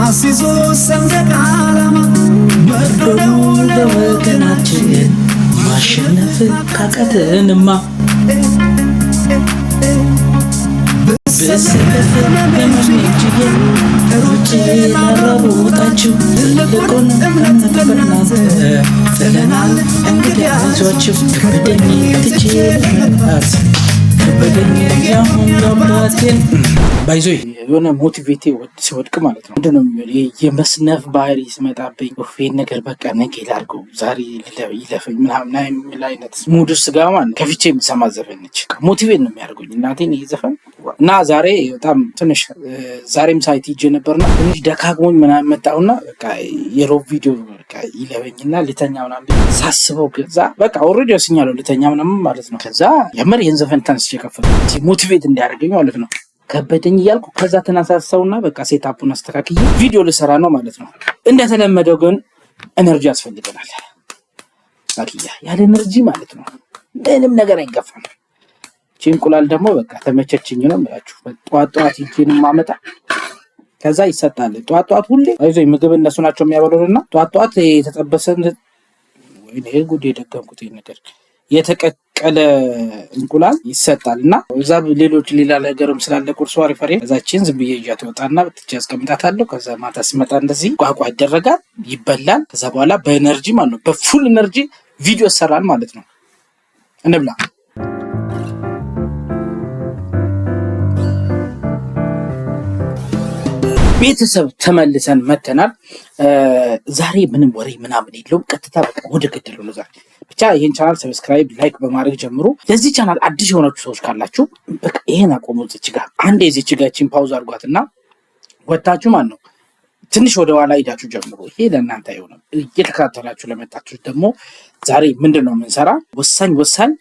አሲዞ ሰንደቅ ዓላማ በርዶነው ለወገናችን ማሸነፍ ካቃተንማ በሰለፈ በመንጭዬ ሩጬ ላራሮጣችሁ ትልቁን እምነት በእናንተ ጥለናል እንግዲህ አይዟችሁ ከበደኝ ትቼ መምጣት ከበደኝ ያሁን ለማቴን ባይዞ የሆነ ሞቲቬቴ ሲወድቅ ማለት ነው ምንድነው የመስነፍ ባህሪ ሲመጣብኝ ይሄን ነገር በቃ ነገ ላድርገው ዛሬ ይለፈኝ ምናምን የሚል አይነት ሙድ ውስጥ ስገባ ማለት ከፍቼ የሚሰማ ዘፈን ነች ሞቲቬት ነው የሚያደርጉኝ እናቴን ይሄ ዘፈን እና ዛሬ በጣም ትንሽ ዛሬም ሳይት ሂጄ ነበርና ትንሽ ደካግሞኝ ምናምን መጣሁና በቃ የሮብ ቪዲዮ በቃ ይለበኝና ልተኛ ምናምን ሳስበው ከዛ በቃ ኦሬዲ ወስኛለሁ ልተኛ ምናምን ማለት ነው ከዛ የምር ይሄን ዘፈን ተንስቼ ከፈትኩት ሞቲቬት እንዲያደርገኝ ማለት ነው ከበደኝ እያልኩ ከዛ ተነሳሳውና በቃ ሴታፑን አስተካክዬ ቪዲዮ ልሰራ ነው ማለት ነው እንደተለመደው ግን ኤነርጂ ያስፈልገናል አኪያ ያለ ኤነርጂ ማለት ነው ምንም ነገር አይገፋም ቺንቁላል ደግሞ በቃ ተመቸችኝ ነው ማለት ጧጧት ይቺን ማመጣ ከዛ ይሰጣል ጧጧት ሁሌ አይዞኝ ምግብ እነሱ ናቸው የሚያበሉና ጧጧት የተጠበሰ ወይኔ ጉድ የደገምኩት ይሄ ነገር የተቀቀለ እንቁላል ይሰጣልና እዛ ሌሎች ሌላ ነገርም ስላለ ቁርሱ አሪፈሬ እዛችን ዝም ብዬ ይያት ወጣና ብትቻ አስቀምጣታለሁ ከዛ ማታ ሲመጣ እንደዚህ ቋቋ ይደረጋል ይበላል ከዛ በኋላ በኤነርጂ ማለት ነው በፉል ኤነርጂ ቪዲዮ ሰራል ማለት ነው እንብላ ቤተሰብ ተመልሰን መተናል ዛሬ ምንም ወሬ ምናምን የለውም ቀጥታ በቃ ወደ ገደሉ ነው ዛሬ ብቻ ይሄን ቻናል ሰብስክራይብ ላይክ በማድረግ ጀምሩ ለዚህ ቻናል አዲስ የሆናችሁ ሰዎች ካላችሁ በቃ ይሄን አቆሙት እዚህ ጋር አንዴ እዚህ ጋርችን ፓውዝ አድርጓትና ወጣችሁ ማን ነው ትንሽ ወደ ኋላ ሄዳችሁ ጀምሩ ይሄ ለእናንተ አይሆንም እየተከታተላችሁ ለመጣችሁ ደግሞ ዛሬ ምንድነው የምንሰራ ወሳኝ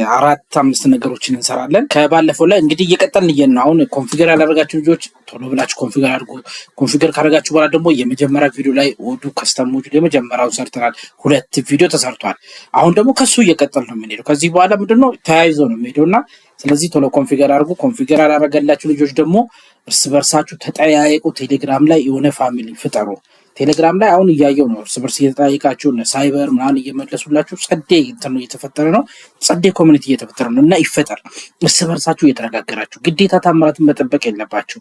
4-5 ነገሮችን እንሰራለን ከባለፈው ላይ እንግዲህ እየቀጠልን ነው አሁን ኮንፊገር ያላደረጋችሁ ልጆች ቶሎ ብላችሁ ኮንፊገር አድርጉ ኮንፊገር ካደረጋችሁ በኋላ ደግሞ የመጀመሪያ ቪዲዮ ላይ ኦዱ ከስተም ሞጁል የመጀመሪያው ሰርተናል 2 ቪዲዮ ተሰርቷል አሁን ደግሞ ከሱ እየቀጠልን ነው የምንሄደው ከዚህ በኋላ ምንድነው ተያይዞ ነው የምንሄደውና ስለዚህ ቶሎ ኮንፊገር አድርጉ ኮንፊገር ያላደረጋችሁ ልጆች ደግሞ እርስ በርሳችሁ ተጠያየቁ ቴሌግራም ላይ የሆነ ፋሚሊ ፍጠሩ ቴሌግራም ላይ አሁን እያየው ነው እርስ በርስ እየተጠያየቃችሁ ሳይበር ምናምን እየመለሱላችሁ ጸዴ እንትን ነው እየተፈጠረ ነው ጸዴ ኮሚኒቲ እየተፈጠረ ነው እና ይፈጠር እርስ በርሳችሁ እየተረጋገራችሁ ግዴታ ታምራትን መጠበቅ የለባችሁ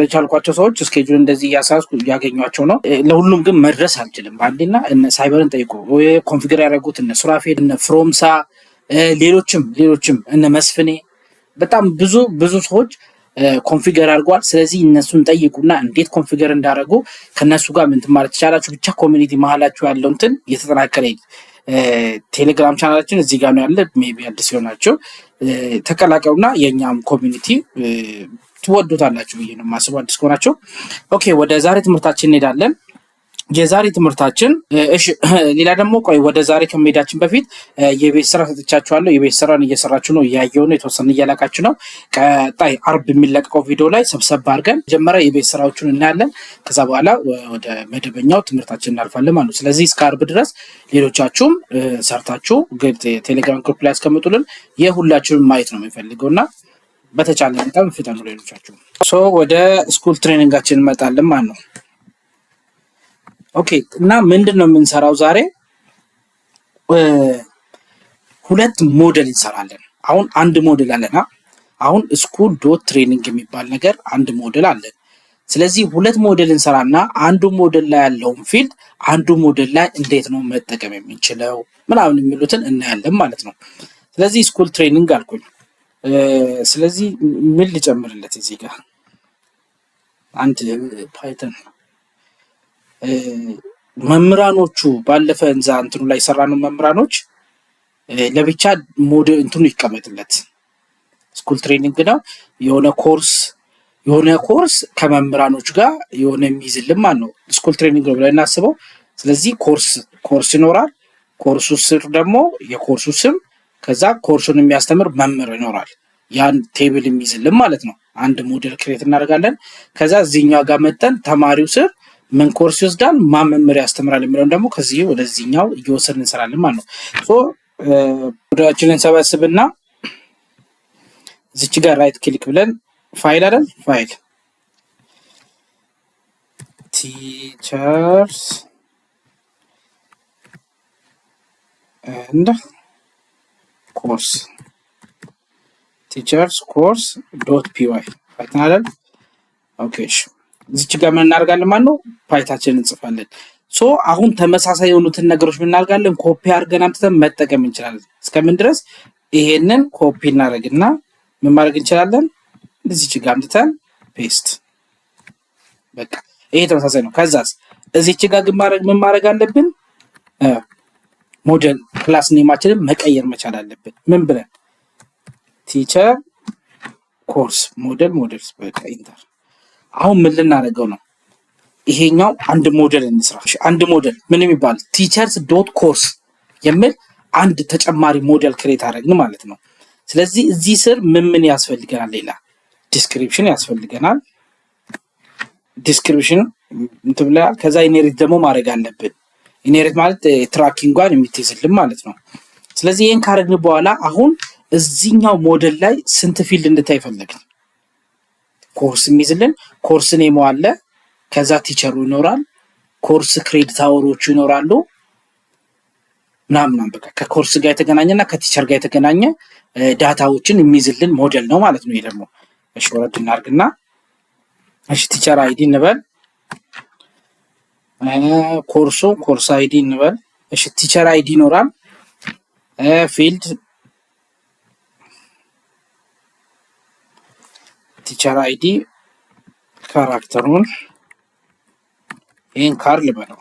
ለቻልኳቸው ሰዎች ስኬጁል እንደዚህ ያሳስኩ ያገኟቸው ነው ለሁሉም ግን መድረስ አልችልም ባንዴና እነ ሳይበርን ጠይቁ ኮንፊገር ያደረጉት እነ ሱራፌል እነ ፍሮምሳ ሌሎችም እነ መስፍኔ በጣም ብዙ ሰዎች ኮንፊገር አድርጓል ስለዚህ እነሱን ጠይቁና እንዴት ኮንፊገር እንዳደረጉ ከነሱ ጋር ምን ማለት ይችላልችሁ ብቻ ኮሚኒቲ መሃላችሁ ያለው እንትን እየተጠናከረ ቴሌግራም ቻናላችን እዚህ ጋር ነው ያለ ሜቢ አዲስ ይሆናችሁ ተቀላቀሉና የኛም ኮሚኒቲ ትወዱታላችሁ ብዬ ነው ማስበው አዲስ ሆናችሁ ኦኬ ወደ ዛሬ ትምህርታችን እንሄዳለን የዛሬ ትምህርታችን እሺ ሌላ ደግሞ ቆይ ወደ ዛሬ ከመሄዳችን በፊት የቤት ስራ ሰጥቻችኋለሁ የቤት ስራን እየሰራችሁ ነው ያያዩ ነው የተወሰነ እያላካችሁ ነው ቀጣይ አርብ የሚለቀቀው ቪዲዮ ላይ ሰብሰብ አድርገን መጀመሪያ የቤት ስራዎችን እናያለን ከዛ በኋላ ወደ መደበኛው ትምህርታችን እናልፋለን ማለት ነው ስለዚህ እስከ አርብ ድረስ ሌሎቻችሁም ሰርታችሁ ቴሌግራም ግሩፕ ላይ አስቀምጡልን የሁላችሁንም ማየት ነው የሚፈልገውና በተቻለ መጠን ፍጠኑ ሌሎቻችሁ ወደ ስኩል ትሬኒንጋችን እንመጣለን ማለት ነው ኦኬ እና ምንድነው የምንሰራው ዛሬ ሁለት ሞዴል እንሰራለን አሁን አንድ ሞዴል አለና አሁን ስኩል ዶት ትሬኒንግ የሚባል ነገር አንድ ሞዴል አለን ስለዚህ ሁለት ሞዴል እንሰራና አንዱ ሞዴል ላይ ያለውን ፊልድ አንዱ ሞዴል ላይ እንዴት ነው መጠቀም የምንችለው ምናምን የሚሉትን እናያለን ማለት ነው ስለዚህ ስኩል ትሬኒንግ አልኩኝ ስለዚህ ምን ልጨምርለት እዚህ ጋር አንድ ፓይተን መምራኖቹ ባለፈ እንዛ እንትኑ ላይ ሰራነው መምራኖች ለብቻ ሞዴል እንትኑ ይቀመጥለት ስኩል ትሬኒንግ ነው የሆነ ኮርስ ከመምራኖች ጋር የሆነ የሚይዝልን ማለት ነው ስኩል ትሬኒንግ ነው ብለን እናስበው ስለዚህ ኮርስ ይኖራል ኮርሱ ስር ደግሞ የኮርሱ ስም ከዛ ኮርሱን የሚያስተምር መምህር ይኖራል ያን ቴብል የሚይዝልን ማለት ነው አንድ ሞዴል ክሬት እናደርጋለን ከዛ እዚህኛው ጋር መተን ተማሪው ስር ምን ኮርስ ይወስዳል ማመምር ያስተምራል የሚለው ደግሞ ከዚህ ወደዚህኛው እየወሰድን እንሰራለን ማለት ነው ወዳችንን ሰበስብና እዚች ጋር ራይት ክሊክ ብለን ፋይል አይደል? ፋይል teachers and course teachers course .py ፋይል አይደል? ኦኬ እሺ እዚች ጋር ምን እናደርጋለን ማለት ነው ፋይታችንን እንጽፋለን። ሶ አሁን ተመሳሳይ የሆኑትን ነገሮች ምን እናደርጋለን ኮፒ አድርገን አምጥተን መጠቀም እንችላለን። እስከምን ድረስ ይሄንን ኮፒ እናደርግና ምን ማድረግ እንችላለን እዚች ጋር አምጥተን ፔስት በቃ ይሄ ተመሳሳይ ነው። ከዛስ እዚች ጋር ግን ምን ማድረግ አለብን ሞዴል ክላስ ኔማችንን መቀየር መቻል አለብን። ምን ብለን ቲቸር ኮርስ ሞዴልስ በቃ ኢንተር። አሁን ምን ልናደርገው ነው ይሄኛው አንድ ሞዴል እንስራ። አንድ ሞዴል ምን የሚባል teachers.course የሚል አንድ ተጨማሪ ሞዴል ክሬት አደረግን ማለት ነው። ስለዚህ እዚህ ስር ምን ያስፈልገናል ሌላ ዲስክሪፕሽን ያስፈልገናል። ዲስክሪፕሽን እንትብላል ከዛ ኢንሄሪት ደግሞ ማድረግ አለብን። ኢንሄሪት ማለት ትራኪንጓን የሚትይዝልን ማለት ነው። ስለዚህ ይሄን ካረግን በኋላ አሁን እዚህኛው ሞዴል ላይ ስንት ፊልድ እንድታይ ፈለግን ኮርስ የሚይዝልን ኮርስ ኔም አለ ከዛ ቲቸሩ ይኖራል ኮርስ ክሬዲት አወሮቹ ይኖራሉ ምናምን በቃ ከኮርስ ጋር የተገናኘና ከቲቸር ጋር የተገናኘ ዳታዎችን የሚይዝልን ሞዴል ነው ማለት ነው። ይሄ ደግሞ እሺ ወረድ እናርግና እሺ ቲቸር አይዲ እንበል ኮርስ አይዲ እንበል እሺ ቲቸር አይዲ ይኖራል ፊልድ ቲቸር አይዲ ካራክተሩን ይሄን ካር ልበለው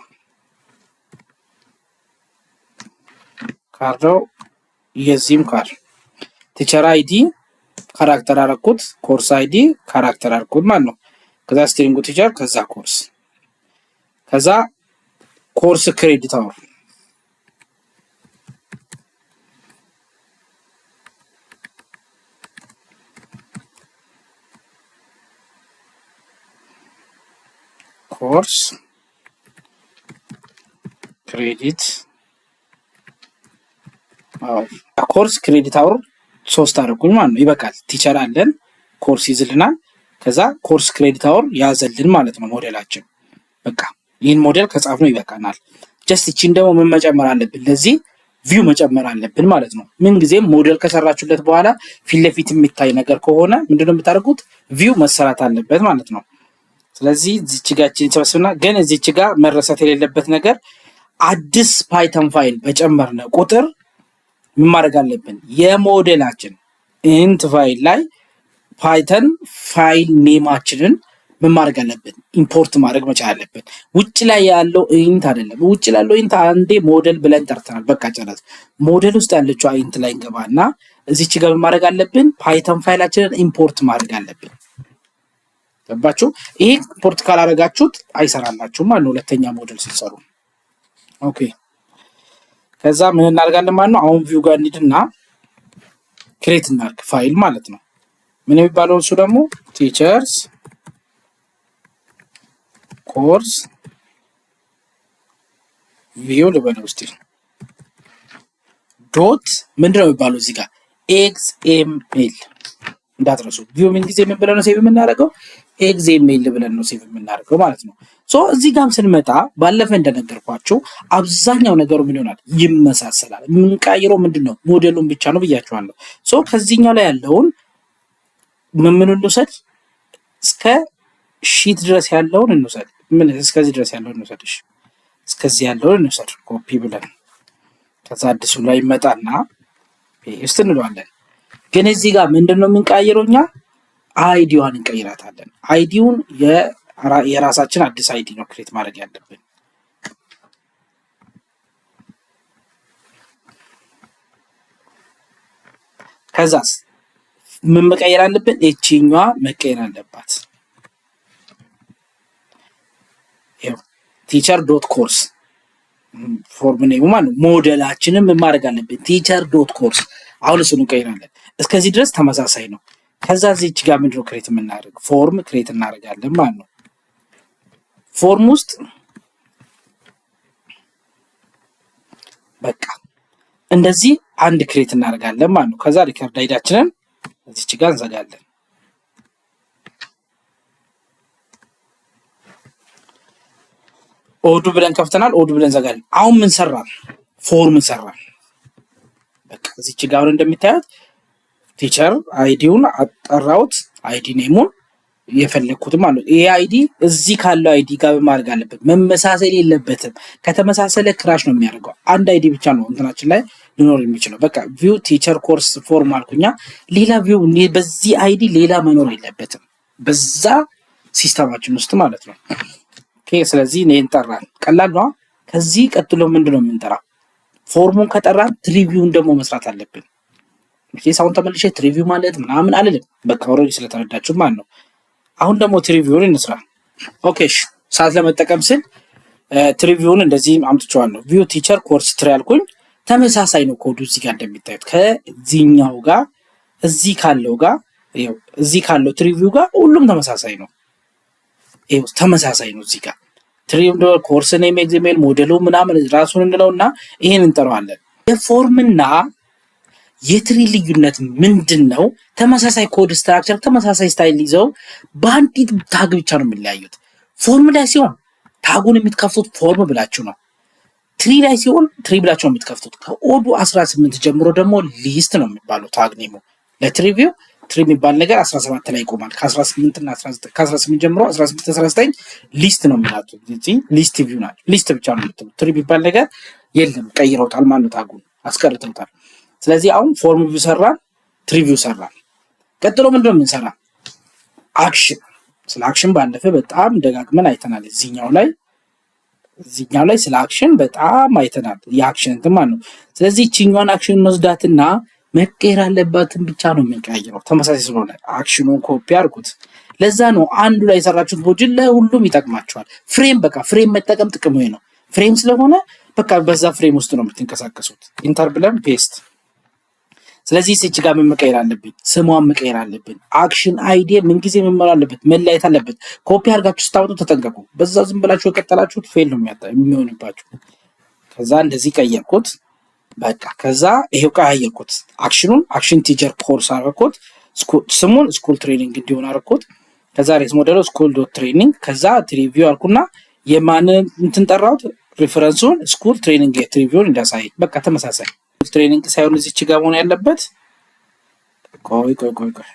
ካርዶ የዚህም ካር ቲቸር አይዲ ካራክተር አረኩት ኮርስ አይዲ ካራክተር አረኩት ማለት ነው። ከዛ ስትሪንጉ ቲቸር ከዛ ኮርስ ከዛ ኮርስ ክሬዲት አወር ኮርስ ክሬዲት ኮርስ ክሬዲት አወር 3 አረኩኝ ማለት ነው። ይበቃል። ቲቸር አለን ኮርስ ይዝልናል ከዛ ኮርስ ክሬዲት አወር ያዘልን ማለት ነው ሞዴላችን። በቃ ይሄን ሞዴል ከጻፍነው ይበቃናል። ጀስት እቺን ደግሞ ምን መጨመር አለብን ለዚህ ቪው መጨመር አለብን ማለት ነው። ምን ጊዜም ሞዴል ከሰራችሁለት በኋላ ፊት ለፊት የሚታይ ነገር ከሆነ ምንድነው የምታደርጉት ቪው መሰራት አለበት ማለት ነው። ስለዚህ እዚች ጋችን ተወስና ግን እዚች ጋር መረሳት የሌለበት ነገር አዲስ ፓይተን ፋይል በጨመርነ ቁጥር ምን ማድረግ አለብን የሞዴላችን ኢንት ፋይል ላይ ፓይተን ፋይል ኔማችንን ምን ማድረግ አለብን ኢምፖርት ማድረግ መቻል አለብን። ውጭ ላይ ያለው ኢንት አይደለም ውጭ ላይ ያለው ኢንት አንዴ ሞዴል ብለን ጠርተናል በቃ ጨረስ። ሞዴል ውስጥ ያለችው ኢንት ላይ እንገባና እዚች ጋር ምን ማድረግ አለብን ፓይተን ፋይላችንን ኢምፖርት ማድረግ አለብን። ገባችሁ? ይሄ ኢምፖርት ካላረጋችሁት አይሰራላችሁም ማለት ነው ሁለተኛ ሞዴል ሲሰሩ። ኦኬ ከዛ ምን እናደርጋለን ማለት ነው አሁን ቪው ጋር እንሂድና ክሬት እናድርግ ፋይል ማለት ነው። ምን የሚባለው እሱ ደግሞ ቲቸርስ ኮርስ ቪው ልበለው እስቲ ዶት ምንድነው የሚባለው እዚህ ጋር ኤክስኤምኤል እንዳትረሱ። ቪው ምን ጊዜ ምን ብለን ነው ሴቭ የምናደርገው ኤክስኤምኤል ብለን ነው ሴቭ የምናደርገው ማለት ነው። ሶ እዚህ ጋርም ስንመጣ ባለፈ እንደነገርኳችሁ አብዛኛው ነገሩ ምን ይሆናል ይመሳሰላል። የምንቀይረው ምንድነው ሞዴሉን ብቻ ነው ብያችኋለሁ። ሶ ከዚህኛው ላይ ያለውን ምን እንውሰድ እስከ ሺት ድረስ ያለውን እንውሰድ። ምን እስከዚህ ድረስ ያለውን እንውሰድ። እሺ እስከዚህ ያለውን እንውሰድ ኮፒ ብለን ከዛ አዲሱ ላይ ይመጣና ፔስት እንለዋለን። ግን እዚህ ጋር ምንድነው የምንቀይረውኛ አይዲዋን እንቀይራታለን። አይዲውን የራሳችን አዲስ አይዲ ነው ክሬት ማድረግ ያለብን። ከዛስ ምን መቀየር አለብን እቺኛዋ መቀየር አለባት። ይሄው teacher.course ፎርም ኔሙ ማለት ሞዴላችንን ምን ማድረግ አለብን teacher.course አሁን እሱን እንቀይራለን። እስከዚህ ድረስ ተመሳሳይ ነው። ከዛ እዚች ጋር ምንድነው ክሬት የምናደርግ ፎርም ክሬት እናደርጋለን ማለት ነው። ፎርም ውስጥ በቃ እንደዚህ አንድ ክሬት እናደርጋለን ማለት ነው። ከዛ ሪከርድ አይዳችንን እዚች ጋር እንዘጋለን። ኦዱ ብለን ከፍተናል። ኦዱ ብለን ዘጋለን። አሁን ምን ሰራን? ፎርም ሰራን። በቃ እዚች ጋር እንደምታዩት ቲቸር አይዲውን አጠራውት፣ አይዲ ኔሙን የፈለኩት ማለት ይሄ አይዲ እዚህ ካለው አይዲ ጋር በማድረግ አለበት፣ መመሳሰል የለበትም። ከተመሳሰለ ክራሽ ነው የሚያደርገው። አንድ አይዲ ብቻ ነው እንትናችን ላይ ሊኖር የሚችለው። በቃ ቪው ቲቸር ኮርስ ፎርም አልኩኛ። ሌላ ቪው በዚህ አይዲ ሌላ መኖር የለበትም በዛ ሲስተማችን ውስጥ ማለት ነው። ኦኬ ስለዚህ እኔ እንጠራን ቀላል ነው። ከዚህ ቀጥሎ ምንድነው የምንጠራው? ፎርሙን ከጠራን ትሪቪውን ደግሞ መስራት አለብን። ሳውን ተመልሼ ትሪቪው ማለት ምናምን አልልም። በቃ ኦልሬዲ ስለተረዳችሁ ማለት ነው። አሁን ደግሞ ትሪቪውን እንስራ። ኦኬ ሰዓት ለመጠቀም ስል ትሪቪውን እንደዚህ አምጥቼዋለሁ። ቪው ቲቸር ኮርስ ትሪ አልኩኝ። ተመሳሳይ ነው ኮዱ እዚህ ጋር እንደሚታዩት ከዚህኛው ጋር እዚህ ካለው ጋር ይኸው እዚህ ካለው ትሪቪው ጋር ሁሉም ተመሳሳይ ነው። ይኸው ተመሳሳይ ነው። እዚህ ጋር ትሪቪው ኮርስ ኔም ኤግዛምፕል ሞዴሉ ምናምን ራሱን እንለውና ይሄን እንጠራዋለን። የፎርምና የትሪ ልዩነት ምንድነው? ተመሳሳይ ኮድ ስትራክቸር ተመሳሳይ ስታይል ይዘው በአንዲት ታግ ብቻ ነው የሚለያዩት። ፎርም ላይ ሲሆን ታጉን የምትከፍቱት ፎርም ብላችሁ ነው። ትሪ ላይ ሲሆን ትሪ ብላችሁ ነው የምትከፍቱት። ከኦዱ 18 ጀምሮ ደግሞ ሊስት ነው የሚባለው ታግ ኔሙ። ለትሪቪው ትሪ የሚባል ነገር 17 ላይ ይቆማል። ከ18 እና 19 ከ18 ጀምሮ 18 19 ሊስት ነው የሚላችሁ። እዚህ ሊስት ቪው ናቸው። ሊስት ብቻ ነው የምትሉት። ትሪ የሚባል ነገር የለም። ቀይረውታል ማለት ታጉን አስቀርተውታል። ስለዚህ አሁን ፎርም ቪው ሰራን፣ ትሪቪው ሰራን። ቀጥሎ ምንድነው የምንሰራ? አክሽን። ስለ አክሽን ባለፈ በጣም ደጋግመን አይተናል። እዚህኛው ላይ ስለ አክሽን በጣም አይተናል። የአክሽን እንትን ማለት ነው። ስለዚህ እቺኛዋን አክሽን እንወስዳትና መቀየር አለባትን ብቻ ነው የምንቀይረው። ተመሳሳይ ስለሆነ አክሽኑን ኮፒ አድርጉት። ለዛ ነው አንዱ ላይ የሰራችሁት ሞጁል ለሁሉም ይጠቅማችኋል። ፍሬም በቃ ፍሬም መጠቀም ጥቅሙ ነው። ፍሬም ስለሆነ በቃ በዛ ፍሬም ውስጥ ነው የምትንቀሳቀሱት። ኢንተር ብለን ፔስት። ስለዚህ እዚህ ጋር ምን መቀየር አለብኝ? ስሟን መቀየር አለብን። አክሽን አይዲ ምን ጊዜ መመር አለበት? መለያየት አለበት። ኮፒ አድርጋችሁ ስታወጡ ተጠንቀቁ። በዛ ዝም ብላችሁ የቀጠላችሁት ፌል ነው የሚሆንባችሁ። ከዛ እንደዚህ ቀየርኩት። በቃ ከዛ ይሄው ቀያየርኩት። አክሽኑን አክሽን ቲቸር ኮርስ አደረኩት። ስሙን ስኩል ትሬኒንግ እንዲሆን አደረኩት። ከዛ ሬስ ሞዴሉ ስኩል ዶት ትሬኒንግ። ከዛ ትሪቪው አልኩና የማንን እንትን ጠራሁት? ሪፈረንሱን ስኩል ትሬኒንግ የትሪቪውን እንዳሳይ። በቃ ተመሳሳይ ትሬኒንግ ሳይሆን እዚች ጋር መሆን ያለበት። ቆይ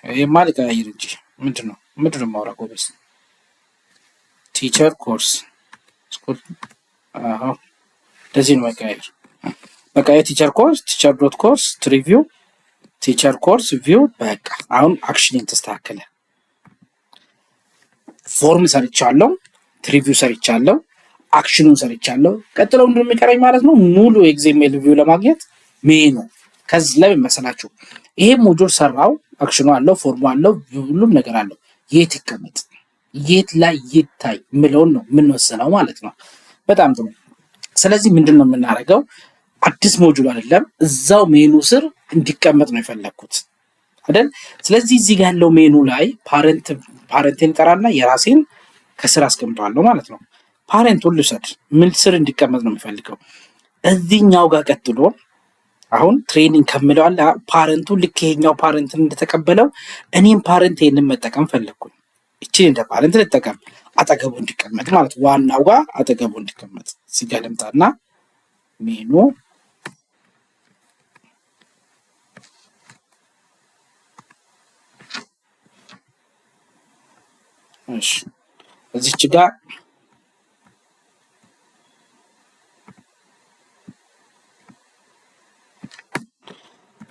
ይሄ ማለት ቀያየር እንጂ ምንድነው ማውራ ጎበዝ። ቲቸር ኮርስ ስኩል እንደዚህ ነው መቀያየር። በቃ የቲቸር ኮርስ ቲቸር ዶት ኮርስ ትሪቪው ቲቸር ኮርስ ቪው። በቃ አሁን አክሽን ተስተካከለ። ፎርም ሰርቻለሁ፣ ትሪቪው ሰርቻለሁ፣ አክሽኑን ሰርቻለሁ። ቀጥሎ ምንድነው የሚቀረኝ ማለት ነው? ሙሉ ኤግዛምፕል ቪው ለማግኘት ሜኑ። ከዚህ ላይ መሰላችሁ ይሄ ሞጁል ሰራው፣ አክሽኑ አለው፣ ፎርሙ አለው፣ ሁሉም ነገር አለው። የት ይቀመጥ የት ላይ ይታይ ምለውን ነው የምንወስነው ማለት ነው። በጣም ጥሩ። ስለዚህ ምንድነው የምናደርገው? አዲስ ሞጁል አይደለም፣ እዛው ሜኑ ስር እንዲቀመጥ ነው የፈለኩት አይደል? ስለዚህ እዚህ ጋር ያለው ሜኑ ላይ ፓረንቴን ጠራና የራሴን ከስር አስቀምጠዋለሁ ማለት ነው። ፓረንቱን ልውሰድ፣ ምን ስር እንዲቀመጥ ነው የሚፈልገው? እዚህኛው ጋር ቀጥሎ አሁን ትሬኒንግ ከምለው አለ ፓረንቱ ልክ ይሄኛው ፓረንትን እንደተቀበለው እኔም ፓረንት ይሄንን መጠቀም ፈለኩኝ። እቺን እንደ ፓረንት ልጠቀም፣ አጠገቡ እንዲቀመጥ ማለት ዋናው ጋር አጠገቡ እንዲቀመጥ። እዚህ ጋር ልምጣና ሜኑ እሺ እዚች ጋር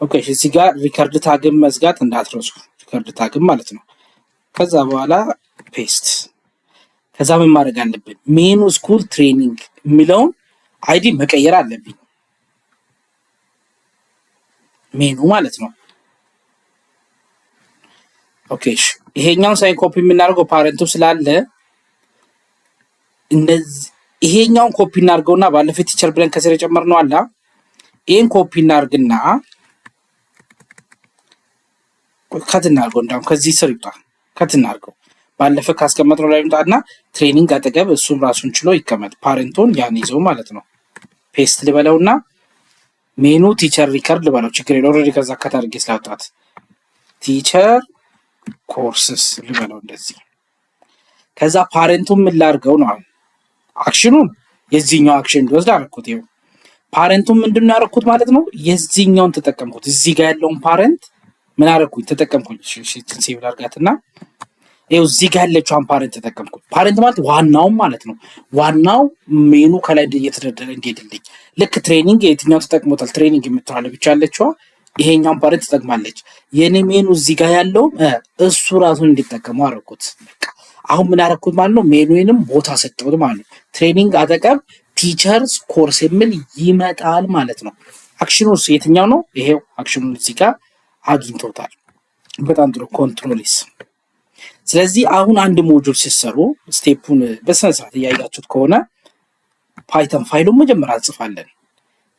ኦኬ እዚህ ጋር ሪከርድ ታግም መዝጋት እንዳትረሱ። ሪከርድ ታግም ማለት ነው። ከዛ በኋላ ፔስት። ከዛ ምን ማድረግ አለብን? ሜኑ ስኩል ትሬኒንግ የሚለውን አይዲ መቀየር አለብኝ። ሜኑ ማለት ነው። ኦኬ ይሄኛውን ሳይን ኮፒ የምናደርገው ፓረንቱ ስላለ እነዚህ ይሄኛውን ኮፒ እናድርገውና ባለፈው ቲቸር ብለን ከስር የጨመርነው አለ ይሄን ኮፒ እናድርግና ከትናርገው እንዳው ከዚህ ስር ይጣ ከትናርገው ባለፈው ካስቀመጥነው ላይ ይምጣና ትሬኒንግ አጠገብ እሱም ራሱን ችሎ ይቀመጥ። ፓረንቱን ያን ይዘው ማለት ነው። ፔስት ልበለውና ሜኑ ቲቸር ሪከርድ ልበለው ችግር የለው። ኦሬዲ ከዛ ከታርጌ ስላውጣት ቲቸር ኮርስስ ልበለው እንደዚህ። ከዛ ፓረንቱን ምን ላድርገው ነው አክሽኑን የዚህኛው አክሽን እንዲወስድ አደረኩት። ይኸው ፓረንቱን ምንድነው ያደረኩት ማለት ነው። የዚህኛውን ተጠቀምኩት። እዚህ ጋር ያለውን ፓረንት ምን አደረኩኝ? ተጠቀምኩኝ። እሺ ሴቭ ላድርጋትና ይኸው እዚህ ጋር ያለችውን ፓረንት ተጠቀምኩት። ፓረንት ማለት ዋናው ማለት ነው። ዋናው ሜኑ ከላይ እየተደረደረ እንዲሄድልኝ ልክ ትሬኒንግ የትኛው ተጠቅሞታል? ትሬኒንግ የምትባለው ብቻ ያለችዋ ይሄኛውን ፓረንት ተጠቅማለች። የኔ ሜኑ እዚህ ጋር ያለው እሱ ራሱን እንዲጠቀሙ አደረኩት። አሁን ምን አደረኩት ማለት ነው? ሜኑንም ቦታ ሰጠሁት ማለት ነው። ትሬኒንግ አጠገብ ቲቸርስ ኮርስ የሚል ይመጣል ማለት ነው። አክሽኑስ የትኛው ነው? ይሄው አክሽኑን እዚህ ጋር አግኝቶታል። በጣም ጥሩ ኮንትሮልስ። ስለዚህ አሁን አንድ ሞጁል ሲሰሩ ስቴፑን በስነ ስርዓት እያያችሁት ከሆነ ፓይተን ፋይሉን መጀመሪያ እንጽፋለን።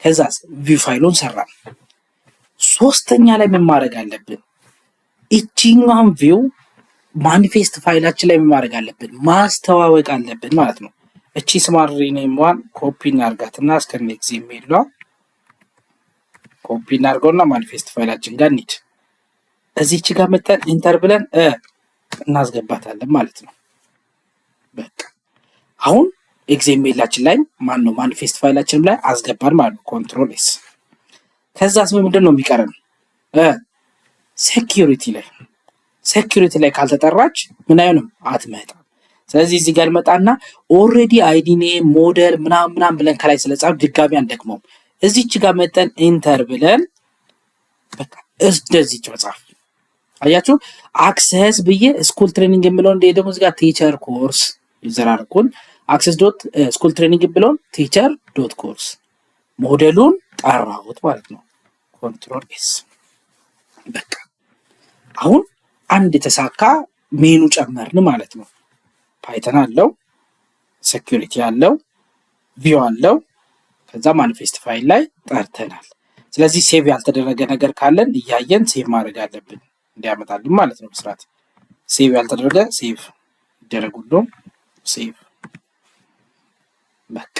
ከዛ ቪው ፋይሉን ሰራን። ሶስተኛ ላይ ምን ማድረግ አለብን? እቺኛውን ቪው ማኒፌስት ፋይላችን ላይ ምን ማድረግ አለብን? ማስተዋወቅ አለብን ማለት ነው። እቺ ስማርት ኔምዋን ኮፒ እናርጋትና እስከነ ኤግዛምፕሏ ኮፒ እናርገውና ማኒፌስት ፋይላችን ጋር እንሂድ። እዚህች ጋር መተን ኢንተር ብለን እናስገባታለን ማለት ነው። በቃ አሁን ኤግዛምፕላችን ላይ ማን ነው ማኒፌስት ፋይላችን ላይ አስገባን ማለት ነው። ኮንትሮል ኤስ። ከዛስ ምንድነው የሚቀረን? ሴኩሪቲ ላይ ካልተጠራች ምን አይሆንም? አትመጣም። ስለዚህ እዚህ ጋር መጣና ኦሬዲ አይዲ ኔም ሞዴል ምናምን ብለን ከላይ ስለጻፍ ድጋሚ አንደግመውም። እዚህች ጋር መጠን ኢንተር ብለን በቃ እንደዚህ መጻፍ። አያችሁ አክሰስ ብዬ ስኩል ትሬኒንግ የሚለው እንደ ደግሞ እዚህ ጋር ቲቸር ኮርስ ይዘራርኩን አክሰስ ዶት ስኩል ትሬኒንግ ብለው ቲቸር ዶት ኮርስ ሞዴሉን ጠራሁት ማለት ነው። ኮንትሮል ኤስ። በቃ አሁን አንድ የተሳካ ሜኑ ጨመርን ማለት ነው። ፓይተን አለው፣ ሴኩሪቲ አለው፣ ቪው አለው፣ ከዛ ማኒፌስት ፋይል ላይ ጠርተናል። ስለዚህ ሴቭ ያልተደረገ ነገር ካለን እያየን ሴቭ ማድረግ አለብን እንዲያመጣልን ማለት ነው። በስርዓት ሴቭ ያልተደረገ ሴቭ ይደረጉሉ። ሴቭ በቃ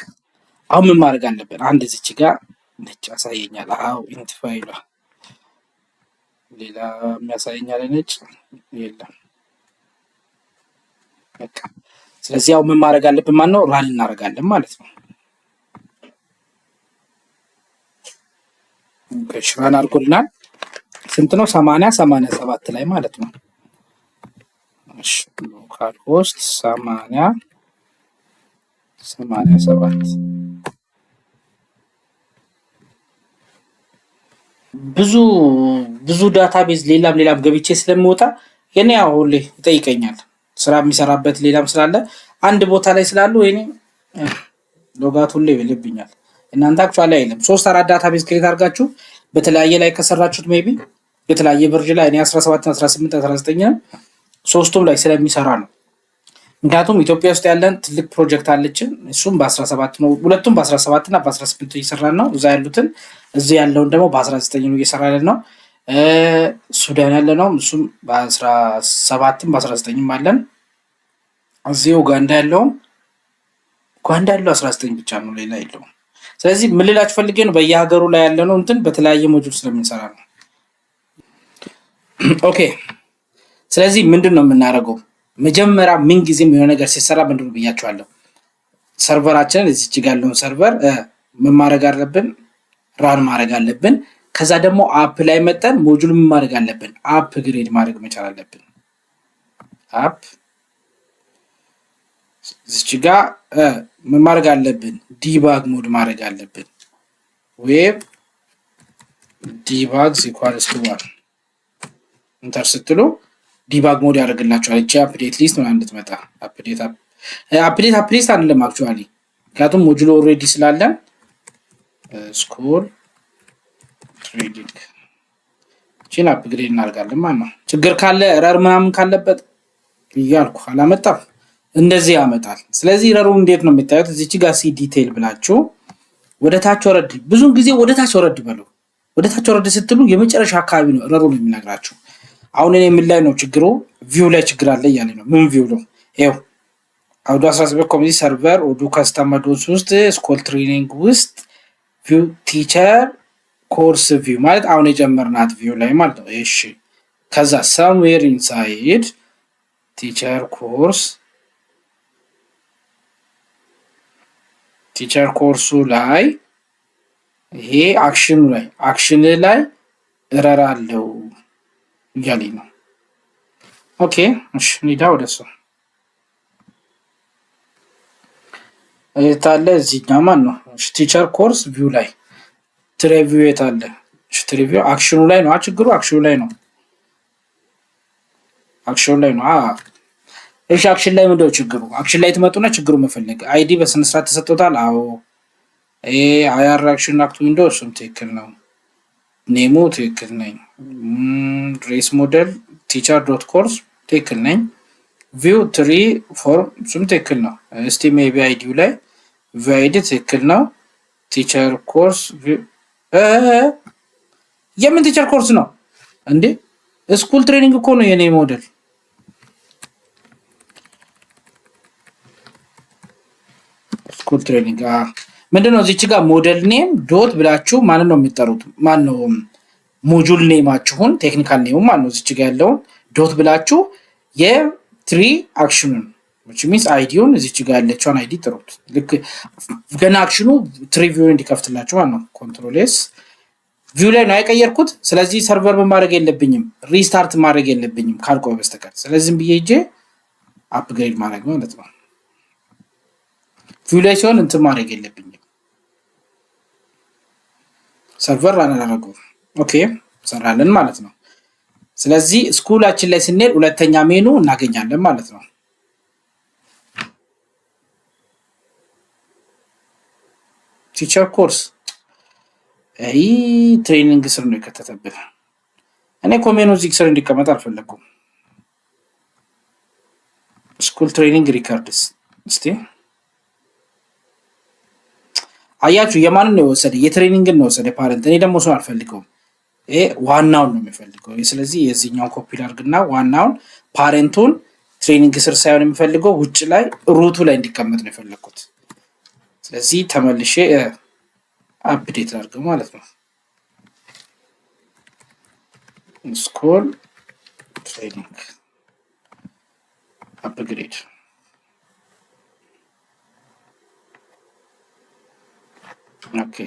አሁን ምን ማድረግ አለብን? አንድ እዚች ጋር ነጭ ያሳየኛል። አዎ ኢንት ፋይሏ ሌላ የሚያሳየኛል ነጭ የለም። በቃ ስለዚህ ያው ምን ማድረግ አለብን ማለት ነው? ራን እናደርጋለን ማለት ነው። ራን አድርጎልናል። ስንት ነው? 87 ላይ ማለት ነው። እሺ ሎካል ሆስት 87 ብዙ ዳታቤዝ ሌላም ገብቼ ስለምወጣ የኔ ያው ሁሌ ይጠይቀኛል። ስራ የሚሰራበት ሌላም ስላለ አንድ ቦታ ላይ ስላሉ የኔ ሎጋት ሁሌ ይልብኛል። እናንተ አክቹአሊ አይደለም 3-4 ዳታቤዝ ክሬት አድርጋችሁ በተለያየ ላይ ከሰራችሁት ሜቢ በተለያየ ቨርዥን ላይ እኔ 17 18 19 ሶስቱም ላይ ስለሚሰራ ነው። ምክንያቱም ኢትዮጵያ ውስጥ ያለን ትልቅ ፕሮጀክት አለችን። እሱም በ17 ነው። ሁለቱም በ17 እና በ18 እየሰራን ነው። እዛ ያሉትን እዚህ ያለውን ደግሞ በ19 ነው እየሰራን ነው። ሱዳን ያለ ነው። እሱም በ17ም በ19ም አለን። እዚህ ኡጋንዳ ያለው 19 ብቻ ነው፣ ሌላ የለውም። ስለዚህ ምን ልላችሁ ፈልጌ ነው በየሀገሩ ላይ ያለ ነው እንትን በተለያየ ሞጁል ስለምንሰራ ነው። ኦኬ ስለዚህ ምንድነው የምናደርገው? መጀመሪያ ምን ጊዜም የሆነ ነገር ሲሰራ ምንድነው ብያችኋለሁ። ሰርቨራችንን እዚች ጋር ያለውን ሰርቨር ምን ማድረግ አለብን? ራን ማድረግ አለብን። ከዛ ደግሞ አፕ ላይ መጠን ሞጁል ምን ማድረግ አለብን? አፕ ግሬድ ማድረግ መቻል አለብን። አፕ እዚች ጋር ምን ማድረግ አለብን? ዲባግ ሞድ ማድረግ አለብን። ዌብ ዲባግ ኢኳልስ ቱ 1 ኢንተር ስትሉ ዲባግ ሞድ ያደርግላችኋል። እቺ አፕዴት ሊስት ነው እንድትመጣ አፕዴት ሊስት አይደለም አክቹአሊ፣ ምክንያቱም ሞጁል ኦልሬዲ ስላለን ስኩል ትሬኒንግ እቺን አፕግሬድ እናደርጋለን ማለት ነው። ችግር ካለ ኤረር ምናምን ካለበት ይያልኩ አላመጣም እንደዚህ ያመጣል። ስለዚህ ኤረሩ እንዴት ነው የምታዩት? እዚች ጋር ሲ ዲቴይል ብላችሁ ወደ ታች ወረድ፣ ብዙን ጊዜ ወደ ታች ወረድ በሉ። ወደ ታች ወረድ ስትሉ የመጨረሻ አካባቢ ነው ኤረሩ ነው የሚነግራችሁ። አሁን እኔ ምን ላይ ነው ችግሩ? ቪው ላይ ችግር አለ እያለ ነው። ምን ቪው ነው? ይኸው አውዶ 17 ኮሚኒቲ ሰርቨር ኦዱ ካስተመር ዶስ ውስጥ ስኩል ትሬኒንግ ውስጥ ቪው ቲቸር ኮርስ ቪው ማለት አሁን የጀመርናት ቪው ላይ ማለት ነው። እሺ ከዛ somewhere inside ቲቸር ኮርስ ቲቸር ኮርሱ ላይ ይሄ አክሽን ላይ ኤረር አለው እያለኝ ነው። ኦኬ እሺ እንሂዳ ወደሱ። የታለ እዚህኛው ማን ነው? ቲቸር ኮርስ ቪው ላይ ትሪቪው የታለ? ትሪቪው አክሽኑ ላይ ነው ችግሩ። አክሽኑ ላይ ነው። እሺ አክሽን ላይ ምንድነው ችግሩ? አክሽን ላይ ትመጡና ችግሩ መፈለግ አይዲ በስነ ስርዓት ተሰጥቶታል። አዎ አያር አክሽን አክት ዊንዶ እሱም ትክክል ነው። ኔሙ ትክክል ነኝ። ሬስ ሞዴል ቲቸር ዶት ኮርስ ትክክል ነኝ። ቪው ትሪ ፎርም እሱም ትክክል ነው። እስቲ ሜቢ አይዲው ላይ ቪው አይዲ ትክክል ነው። ቲቸር ኮርስ የምን ቲቸር ኮርስ ነው እንዴ? ስኩል ትሬኒንግ እኮ ነው የኔ ሞዴል። ስኩል ትሬኒንግ ምንድነው? እዚች ጋር ሞዴል ኔም ዶት ብላችሁ ማንን ነው የሚጠሩት? ማን ነው ሞጁል ኔማችሁን ቴክኒካል ኔሙ ማን ነው? እዚች ጋር ያለውን ዶት ብላችሁ የትሪ አክሽኑን which means አይዲውን እዚች ጋር ያለችውን አይዲ ጥሩት። ልክ ገና አክሽኑ ትሪ ቪው እንዲከፍትላችሁ ማለት ነው። ኮንትሮል ኤስ ቪው ላይ ነው አይቀየርኩት። ስለዚህ ሰርቨር ማድረግ የለብኝም ሪስታርት ማድረግ የለብኝም ካልቆይ በስተቀር። ስለዚህ ብዬ ሄጄ አፕግሬድ ማድረግ ማለት ነው። ቪው ላይ ሲሆን እንትን ማድረግ የለብኝም ሰርቨር አናደርገው። ኦኬ ሰራለን ማለት ነው። ስለዚህ ስኩላችን ላይ ስንሄድ ሁለተኛ ሜኑ እናገኛለን ማለት ነው። ቲቸር ኮርስ ትሬኒንግ ስር ነው የከተተብን። እኔ ኮሜኑ እዚህ ስር እንዲቀመጥ አልፈለኩም። ስኩል ትሬኒንግ ሪከርድስ እስቲ አያችሁ የማንን ነው የወሰደ? የትሬኒንግን ነው የወሰደ ፓረንት። እኔ ደግሞ እሱን አልፈልገውም። ዋናውን ነው የሚፈልገው። ስለዚህ የዚህኛውን ኮፒ ላድርግና ዋናውን ፓረንቱን ትሬኒንግ ስር ሳይሆን የሚፈልገው ውጭ ላይ ሩቱ ላይ እንዲቀመጥ ነው የፈለኩት። ስለዚህ ተመልሼ አፕዴት ላድርገው ማለት ነው። ስኩል ትሬኒንግ አፕግሬድ ኦኬ።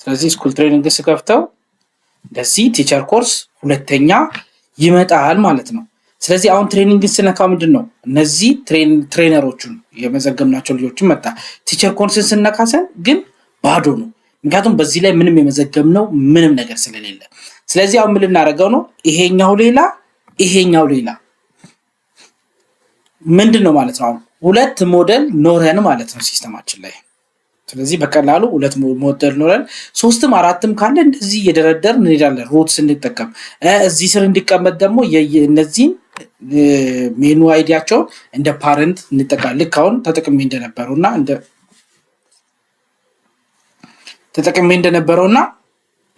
ስለዚህ ስኩል ትሬኒንግ ስከፍተው ለዚህ ቲቸር ኮርስ ሁለተኛ ይመጣል ማለት ነው። ስለዚህ አሁን ትሬኒንግ ስነካው ምንድነው እነዚህ ትሬነሮቹን የመዘገብናቸው ልጆችን መጣ። ቲቸር ኮርስን ስነካሰን ግን ባዶ ነው። ምክንያቱም በዚህ ላይ ምንም የመዘገብነው ምንም ነገር ስለሌለ። ስለዚህ አሁን ምን ልናደርገው ነው? ይሄኛው ሌላ ምንድነው ማለት ነው? አሁን ሁለት ሞዴል ኖረን ማለት ነው ሲስተማችን ላይ። ስለዚህ በቀላሉ ሁለት ሞዴል ኖረን ሶስትም አራትም ካለ እንደዚህ እየደረደርን እንሄዳለን። ሩት ስንጠቀም እዚህ ስር እንዲቀመጥ ደግሞ እነዚህን ሜኑ አይዲያቸውን እንደ ፓረንት እንጠቀም። ልክ አሁን ተጠቅሜ እንደነበረውና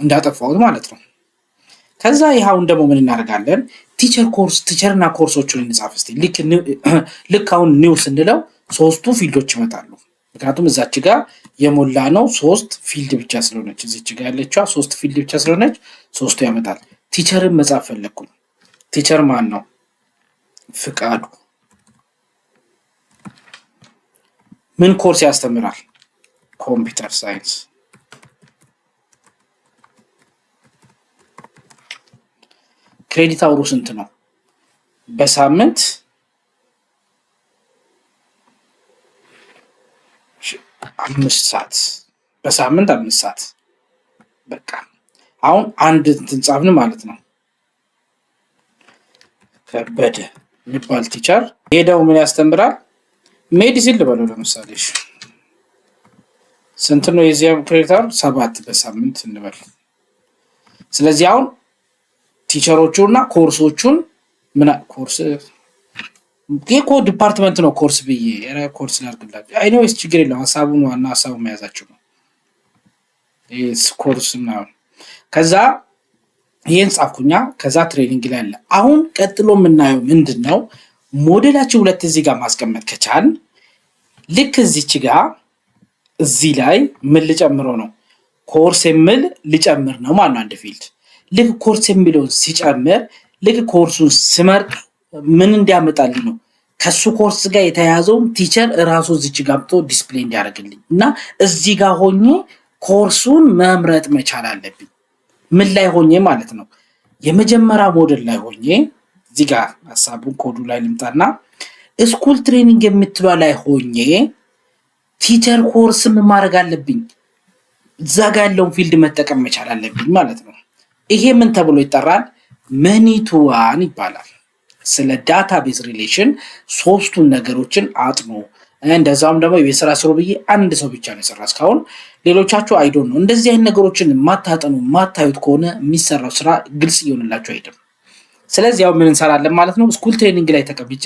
እንዳጠፋሁት ማለት ነው። ከዛ ይሄውን ደግሞ ምን እናደርጋለን? ቲቸርና ኮርሶቹን እንጻፍ እስቲ። ልክ አሁን ኒው ስንለው ሶስቱ ፊልዶች ይመጣሉ። ምክንያቱም እዛች ጋር የሞላ ነው 3 ፊልድ ብቻ ስለሆነች እዚች ጋር ያለችው 3 ፊልድ ብቻ ስለሆነች ሶስቱ ያመጣል። ቲቸርን መጻፍ ፈለኩኝ። ቲቸር ማን ነው? ፍቃዱ። ምን ኮርስ ያስተምራል? ኮምፒውተር ሳይንስ። ክሬዲት አውሩ ስንት ነው? በሳምንት 5 ሰዓት። በሳምንት 5 ሰዓት። በቃ አሁን አንድ ትንጻፍን ማለት ነው። ከበደ የሚባል ቲቸር ሄደው ምን ያስተምራል? ሜዲሲን ልበለው ለምሳሌ። ስንት ነው የዚያም ክሬዲት አወር? 7 በሳምንት እንበል። ስለዚህ አሁን ቲቸሮቹና ኮርሶቹን ኮርስ ጌኮ ዲፓርትመንት ነው ኮርስ ብዬ ኮርስ ላድርግላችሁ። አይኖስ ችግር የለም። ሐሳቡን ዋና ሐሳቡ መያዛችሁ ነው። ኮርስ ነው። ከዛ ይሄን ጻፍኩኛ። ከዛ ትሬኒንግ ላይ አለ። አሁን ቀጥሎ የምናየው ምንድነው? ሞዴላችን ሁለት እዚህ ጋር ማስቀመጥ ከቻል ልክ እዚች ጋር እዚህ ላይ ምን ልጨምረው ነው? ኮርስ የሚል ልጨምር ነው ማለት አንድ ፊልድ። ልክ ኮርስ የሚለውን ሲጨምር ልክ ኮርሱን ስመርጥ ምን እንዲያመጣልኝ ነው? ከሱ ኮርስ ጋር የተያያዘውን ቲቸር እራሱ እዚች ጋር ዲስፕሌይ እንዲያደርግልኝ እና እዚህ ጋር ሆኜ ኮርሱን መምረጥ መቻል አለብኝ። ምን ላይ ሆኜ ማለት ነው? የመጀመሪያ ሞዴል ላይ ሆኜ እዚህ ጋር ሀሳቡን ኮዱ ላይ ልምጣና ስኩል ትሬኒንግ የምትሏ ላይ ሆኜ ቲቸር ኮርስ ምን ማድረግ አለብኝ? እዛ ጋር ያለውን ፊልድ መጠቀም መቻል አለብኝ ማለት ነው። ይሄ ምን ተብሎ ይጠራል? መኒ ቱ ዋን ይባላል። ስለ ዳታቤዝ ሪሌሽን ሶስቱን ነገሮችን አጥኖ እንደዛውም ደግሞ የቤት ስራ ስሩ ብዬ አንድ ሰው ብቻ ነው የሰራ እስካሁን። ሌሎቻችሁ አይዶን ነው። እንደዚህ አይነት ነገሮችን ማታጠኑ ማታዩት ከሆነ የሚሰራው ስራ ግልጽ እየሆንላችሁ አይደለም። ስለዚህ ያው ምን እንሰራለን ማለት ነው? ስኩል ትሬኒንግ ላይ ተቀምጬ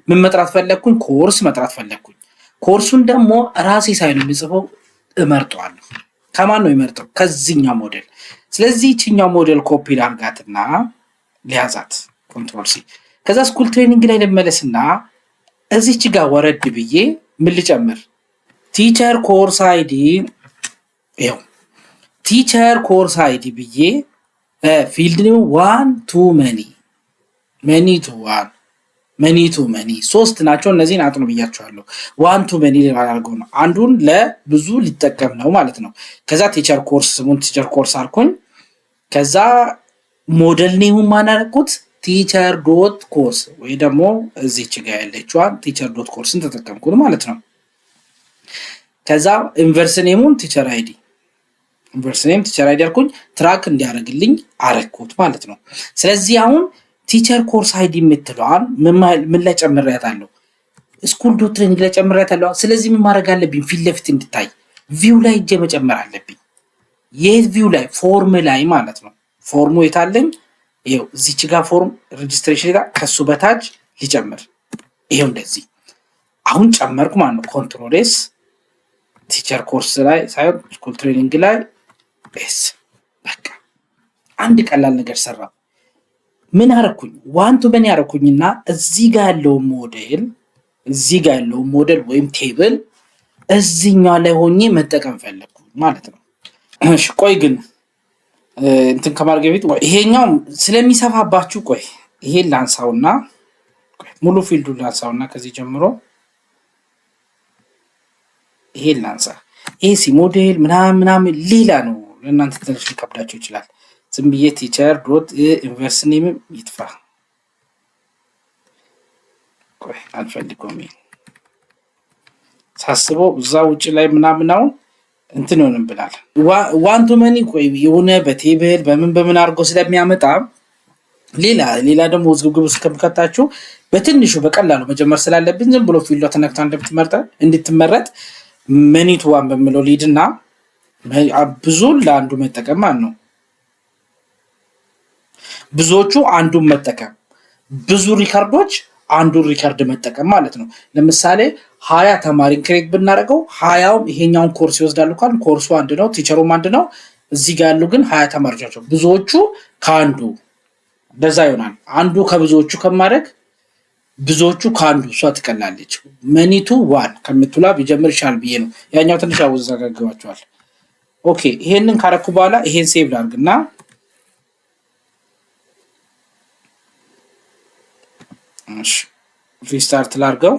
ምን መጥራት ፈለግኩኝ? ኮርስ መጥራት ፈለግኩኝ። ኮርሱን ደግሞ ራሴ ሳይሆን የሚጽፈው እመርጠዋለሁ። ከማን ነው የመርጠው? ከዚህኛው ሞዴል። ስለዚህ ይችኛው ሞዴል ኮፒ ላርጋትና ሊያዛት ኮንትሮል ሲ። ከዛ ስኩል ትሬኒንግ ላይ ልመለስና እዚች ጋር ወረድ ብዬ ምን ልጨምር? ቲቸር ኮርስ አይዲ። ይኸው ቲቸር ኮርስ አይዲ ብዬ ፊልድ ኔም ዋን ቱ መኒ መኒ ቱ ዋን መኒ ቱ መኒ ሶስት ናቸው። እነዚህን አጥኑ ብያቸዋለሁ። ዋን ቱ መኒ አድርገው ነው አንዱን ለብዙ ሊጠቀም ነው ማለት ነው። ከዛ ቲቸር ኮርስ ስሙን ቲቸር ኮርስ አልኩኝ። ከዛ ሞዴል ኔሙን ማናረኩት ቲቸር ዶት ኮርስ ወይ ደግሞ እዚች ጋር ያለችዋን ቲቸር ዶት ኮርስን ተጠቀምኩት ማለት ነው። ከዛ ኢንቨርስ ኔሙን ቲቸር አይዲ ኢንቨርስ ኔም ቲቸር አይዲ አልኩኝ። ትራክ እንዲያደርግልኝ አረኩት ማለት ነው። ስለዚህ አሁን ቲቸር ኮርስ አይዲ የምትለዋን ምን ላይ ጨምሬያታለሁ? ስኩል ዶት ትሬኒንግ ላይ ጨምሬያታለሁ። ስለዚህ ምን ማድረግ አለብኝ? ፊት ለፊት እንድታይ ቪው ላይ እጄ መጨመር አለብኝ። የት ቪው ላይ? ፎርም ላይ ማለት ነው። ፎርሙ የታለኝ? ይሄው እዚች ጋር ፎርም ሬጅስትሬሽን ጋር ከሱ በታች ሊጨምር ይሄው እንደዚህ አሁን ጨመርኩ ማለት ነው። ኮንትሮል ኤስ ቲቸር ኮርስ ላይ ሳይሆን ስኩል ትሬኒንግ ላይ ኤስ። በቃ አንድ ቀላል ነገር ሰራው። ምን አረኩኝ? ዋን ቱ መኒ አረኩኝና እዚህ ጋር ያለው ሞዴል ወይም ቴብል እዚህኛው ላይ ሆኜ መጠቀም ፈለኩ ማለት ነው። እሺ ቆይ ግን እንትን ከማድረግ በፊት ይሄኛው ስለሚሰፋባችሁ ቆይ ይሄን ላንሳውና ሙሉ ፊልዱን ላንሳውና ከዚህ ጀምሮ ይሄን ላንሳ። ኤሲ ሞዴል ምናምን ሌላ ነው። ለእናንተ ትንሽ ሊከብዳችሁ ይችላል። ዝም ብዬ ቲቸር ዶት ኢንቨርስ ኔም ይጥፋ። ቆይ አልፈልገውም። ሳስበው እዛ ውጭ ላይ ምናምን አሁን እንትን ሆነን ብላል ዋን ቱ መኒ ቆይ የሆነ በቴብል በምን አድርጎ ስለሚያመጣ ሌላ ደግሞ ዝግብግብ ውስጥ ከምከታችሁ በትንሹ በቀላሉ መጀመር ስላለብን ዝም ብሎ ፊልዷ ተነክታ እንድትመረጥ መኒ ቱ ዋን በሚለው ሊድና ብዙ ለአንዱ መጠቀም ማለት ነው። ብዙዎቹ አንዱን መጠቀም ብዙ ሪከርዶች አንዱን ሪከርድ መጠቀም ማለት ነው። ለምሳሌ 20 ተማሪን ክሬት ብናደርገው 20ው ይሄኛውን ኮርስ ይወስዳሉ ካል ኮርሱ አንድ ነው፣ ቲቸሩም አንድ ነው። እዚህ ጋር ያሉ ግን 20 ተማሪዎች ናቸው። ብዙዎቹ ከአንዱ በዛ ይሆናል። አንዱ ከብዙዎቹ ከማድረግ ብዙዎቹ ከአንዱ እሷ ትቀላለች። መኒ ቱ ዋን ከምትላ ቢጀምር ይሻል ብዬ ነው። ያኛው ትንሽ አወዛጋግባቸዋል። ኦኬ ይሄንን ካረኩ በኋላ ይሄን ሴቭ ላድርግና እሺ ሪስታርት ላድርገው።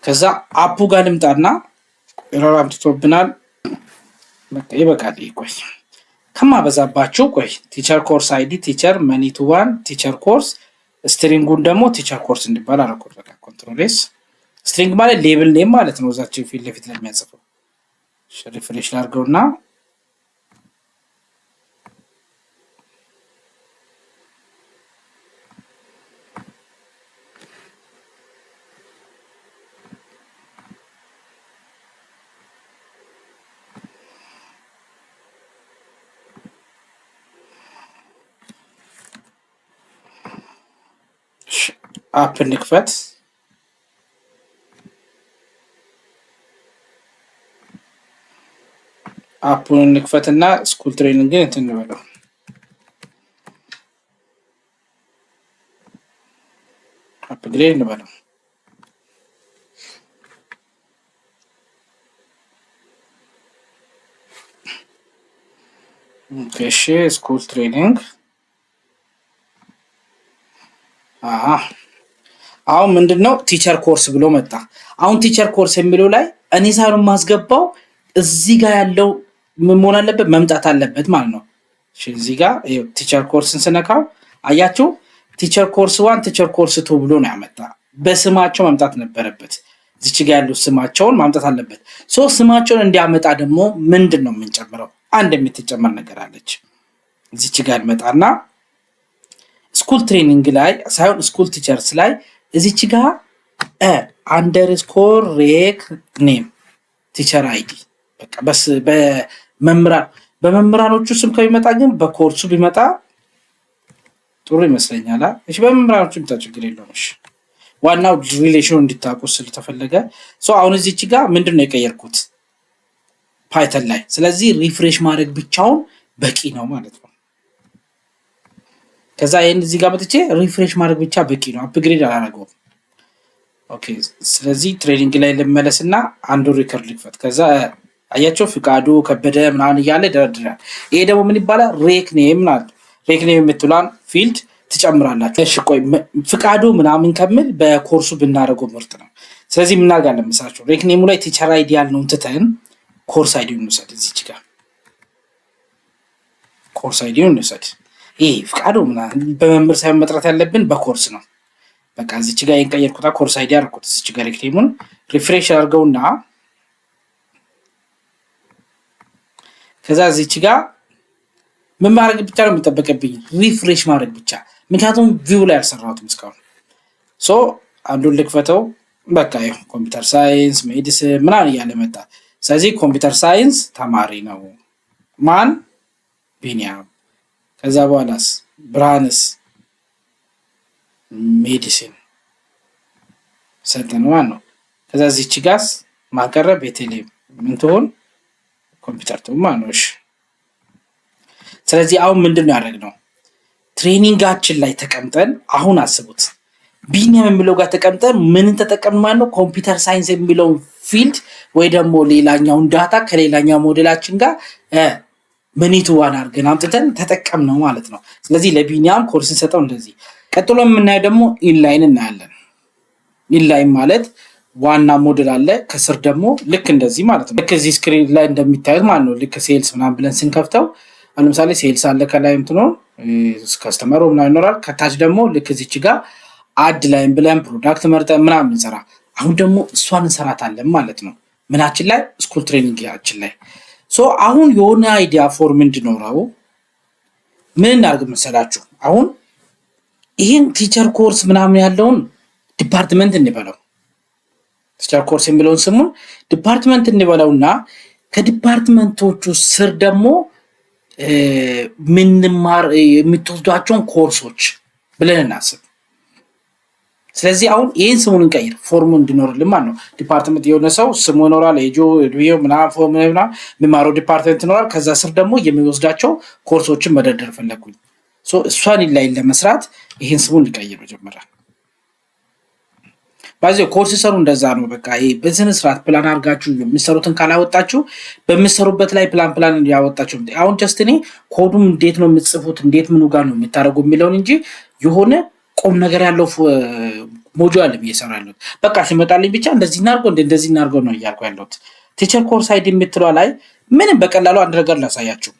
ከዛ አፑ ጋር ልምጣና ኤረር አምጥቶብናል። በቃ ይበቃል። ቆይ ከማበዛባችሁ ቆይ ቲቸር ኮርስ አይዲ ቲቸር መኒ ቱ ዋን ቲቸር ኮርስ ስትሪንጉን ደግሞ ቲቸር ኮርስ እንዲባል አረኩት። በቃ ኮንትሮል ኤስ ስትሪንግ ማለት ሌብል ኔም ማለት ነው። እዛችን ፊት ለፊት ለሚያጽፈው ሪፍሬሽ ላድርገውና አፕ እንክፈት። አፑን እንክፈትና ስኩል ትሬኒንግን እንትን እንበለው። አፕግሬድ እንበለው። እሺ ስኩል ትሬኒንግ አሁን ምንድነው ቲቸር ኮርስ ብሎ መጣ። አሁን ቲቸር ኮርስ የሚለው ላይ እኔ ሳይሆን ማስገባው እዚህ ጋር ያለው ምን መሆን አለበት መምጣት አለበት ማለት ነው። እሺ እዚህ ጋር ቲቸር ኮርስን ስነካው አያችሁ ቲቸር ኮርስ 1 ቲቸር ኮርስ 2 ብሎ ነው ያመጣ። በስማቸው መምጣት ነበረበት። እዚች ጋር ያለው ስማቸውን ማምጣት አለበት። ስማቸውን እንዲያመጣ ደግሞ ምንድነው የምንጨምረው? አንድ የምትጨመር ነገር አለች። እዚች ጋር መጣና ስኩል ትሬኒንግ ላይ ሳይሆን ስኩል ቲቸርስ ላይ እዚች ጋር አንደርስኮር ሬክ ኔም ቲቸር አይዲ በቃ በስ በመምህራኖቹ ስም ከሚመጣ ግን በኮርሱ ቢመጣ ጥሩ ይመስለኛል። እሺ በመምህራኖቹ ቢመጣ ችግር የለውም። እሺ ዋናው ሪሌሽኑ እንዲታቁ ስለተፈለገ አሁን እዚች ጋር ምንድነው የቀየርኩት ፓይተን ላይ። ስለዚህ ሪፍሬሽ ማድረግ ብቻውን በቂ ነው ማለት ነው። ከዛ ይሄን እዚህ ጋር መጥቼ ሪፍሬሽ ማድረግ ብቻ በቂ ነው። አፕግሬድ አላደረገውም። ኦኬ ስለዚህ ትሬኒንግ ላይ ልመለስና አንዱ ሪከርድ ልክፈት። ከዛ አያቸው ፍቃዱ ከበደ ምናምን እያለ ይደረድራል። ይሄ ደግሞ ምን ይባላል? ሬክ ኔም ማለት ሬክ ኔም የምትሏን ፊልድ ትጨምራላችሁ። እሺ ቆይ ፍቃዱ ምናምን ከምል በኮርሱ ብናደርገው ምርጥ ነው። ስለዚህ ምን እናደርጋለን መሰላችሁ? ሬክ ኔሙ ላይ ቲቸር አይዲ ያልነውን ትተን ኮርስ አይዲውን እንውሰድ። እዚች ጋር ኮርስ አይዲውን እንውሰድ። ይሄ ፍቃዱ ምናምን በመምህር ሳይሆን መጥራት ያለብን በኮርስ ነው። በቃ እዚች ጋር የቀየርኩት ኮርስ አይዲ አድርኩት። እዚች ጋር ሬክ ኔሙን ሪፍሬሽ አድርገውና ከዛ እዚች ጋር ምን ማድረግ ብቻ ነው የሚጠበቅብኝ? ሪፍሬሽ ማድረግ ብቻ። ምክንያቱም ቪው ላይ አልሰራሁትም እስካሁን። አንዱን ልክፈተው። በቃ ይሄ ኮምፒውተር ሳይንስ ሜዲሲን ምናምን እያለ መጣ። ስለዚህ ኮምፒውተር ሳይንስ ተማሪ ነው ማን? ቢኒያም። ከዛ በኋላስ ብርሃንስ? ሜዲሲን ሰጠን ማን ነው? ከዛ እዚች ጋርስ ማቀረብ ቤተልሔም ምን ትሆን? ኮምፒውተር ትሆን ማን ነው? እሺ ስለዚህ አሁን ምንድነው ያደረግነው? ትሬኒንጋችን ላይ ተቀምጠን አሁን አስቡት ቢኒያም የሚለው ጋር ተቀምጠን ምንን ተጠቀምን ማለት ነው? ኮምፒውተር ሳይንስ የሚለው ፊልድ ወይ ደግሞ ሌላኛውን ዳታ ከሌላኛው ሞዴላችን ጋር ምኒቱ ዋን አድርገን አምጥተን ተጠቀምነው ማለት ነው። ስለዚህ ለቢኒያም ኮርስ እንሰጠው እንደዚህ። ቀጥሎ የምናየው ደግሞ ኢንላይን እናያለን። ኢንላይን ማለት ዋና ሞዴል አለ፣ ከስር ደግሞ ልክ እንደዚህ ማለት ነው። ልክ እዚህ ስክሪን ላይ እንደሚታዩት ማለት ነው። ልክ ሴልስ ምናምን ብለን ስንከፍተው ለምሳሌ ሴልስ አለ ከላይ እንትኖ ከስተመሩ ምናምን ይኖራል። ከታች ደግሞ ልክ እዚች ጋር አድ ላይን ብለን ፕሮዳክት መርጠን ምናምን እንሰራ። አሁን ደግሞ እሷን እንሰራታለን ማለት ነው። ምናችን ላይ? ስኩል ትሬኒንጋችን ላይ። አሁን የሆነ አይዲያ ፎርም እንዲኖረው ምን እናድርግ መሰላችሁ? አሁን ይህን ቲቸር ኮርስ ምናምን ያለውን ዲፓርትመንት እንበለው። ቲቸር ኮርስ የሚለውን ስሙን ዲፓርትመንት እንበለውና ከዲፓርትመንቶቹ ስር ደግሞ ምንማር የምትወስዷቸውን ኮርሶች ብለን እናስብ። ስለዚህ አሁን ይህን ስሙን እንቀይር፣ ፎርሙ እንዲኖርልን ማለት ነው። ዲፓርትመንት የሆነ ሰው ስሙ ይኖራል፣ ኤጆ ምናምን ፎርም የሚማረው ዲፓርትመንት ይኖራል። ከዛ ስር ደግሞ የሚወስዳቸው ኮርሶችን መደርደር ፈለጉኝ። እሷን ላይ ለመስራት ይህን ስሙን እንቀይር መጀመሪያ። ባይዘው ኮርስ ሰሩ እንደዛ ነው። በቃ ይሄ በስነ ስርዓት ፕላን አድርጋችሁ የምትሰሩትን ካላወጣችሁ በምትሰሩበት ላይ ፕላን ያወጣችሁ። አሁን ጀስት እኔ ኮዱም እንዴት ነው የምትጽፉት እንዴት ምኑ ጋር ነው የምታደርጉ የሚለውን እንጂ የሆነ ቁም ነገር ያለው ሞጁል አለ እየሰራለሁ። በቃ ሲመጣልኝ ብቻ እንደዚህ እናርገው ነው እያልኩ ያለሁት። ቲቸር ኮርስ አይዲ የምትለው ላይ ምንም በቀላሉ አንድ ነገር ላሳያችሁ።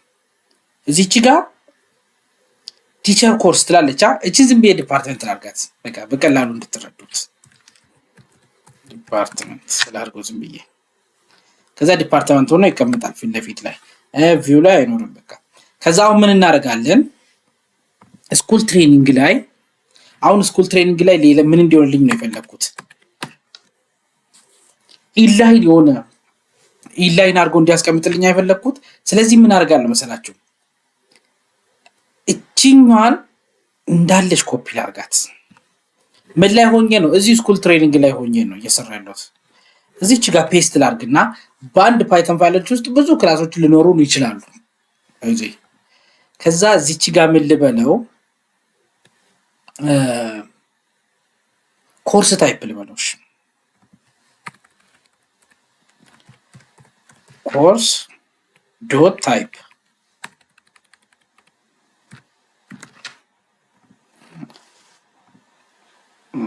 እዚች ጋር ቲቸር ኮርስ ትላለች። እቺ ዝም ብዬ ዲፓርትመንት ላድርጋት በቃ በቀላሉ እንድትረዱት። ዲፓርትመንት ስላርጎ ዝም ብዬ ከዛ ዲፓርትመንት ሆኖ ይቀመጣል ፊት ለፊት ላይ ቪው ላይ አይኖርም። በቃ ከዛ አሁን ምን እናደርጋለን? ስኩል ትሬኒንግ ላይ አሁን ስኩል ትሬኒንግ ላይ ሌላ ምን እንዲሆንልኝ ነው የፈለኩት? ኢንላይን የሆነ ኢንላይን አድርጎ እንዲያስቀምጥልኝ አይፈለኩት። ስለዚህ ምን አደርጋለሁ መሰላችሁ? እቺኛን እንዳለች ኮፒ ላርጋት። ምን ላይ ሆኜ ነው? እዚህ ስኩል ትሬኒንግ ላይ ሆኜ ነው እየሰራ ያለሁት። እዚች ጋር ፔስት ላርግና በአንድ ፓይተን ፋይሎች ውስጥ ብዙ ክላሶች ሊኖሩ ይችላሉ። እዚህ ከዛ እዚች ጋር ምን ልበለው? ኮርስ ታይፕ ልበለው። ኮርስ ዶት ታይፕ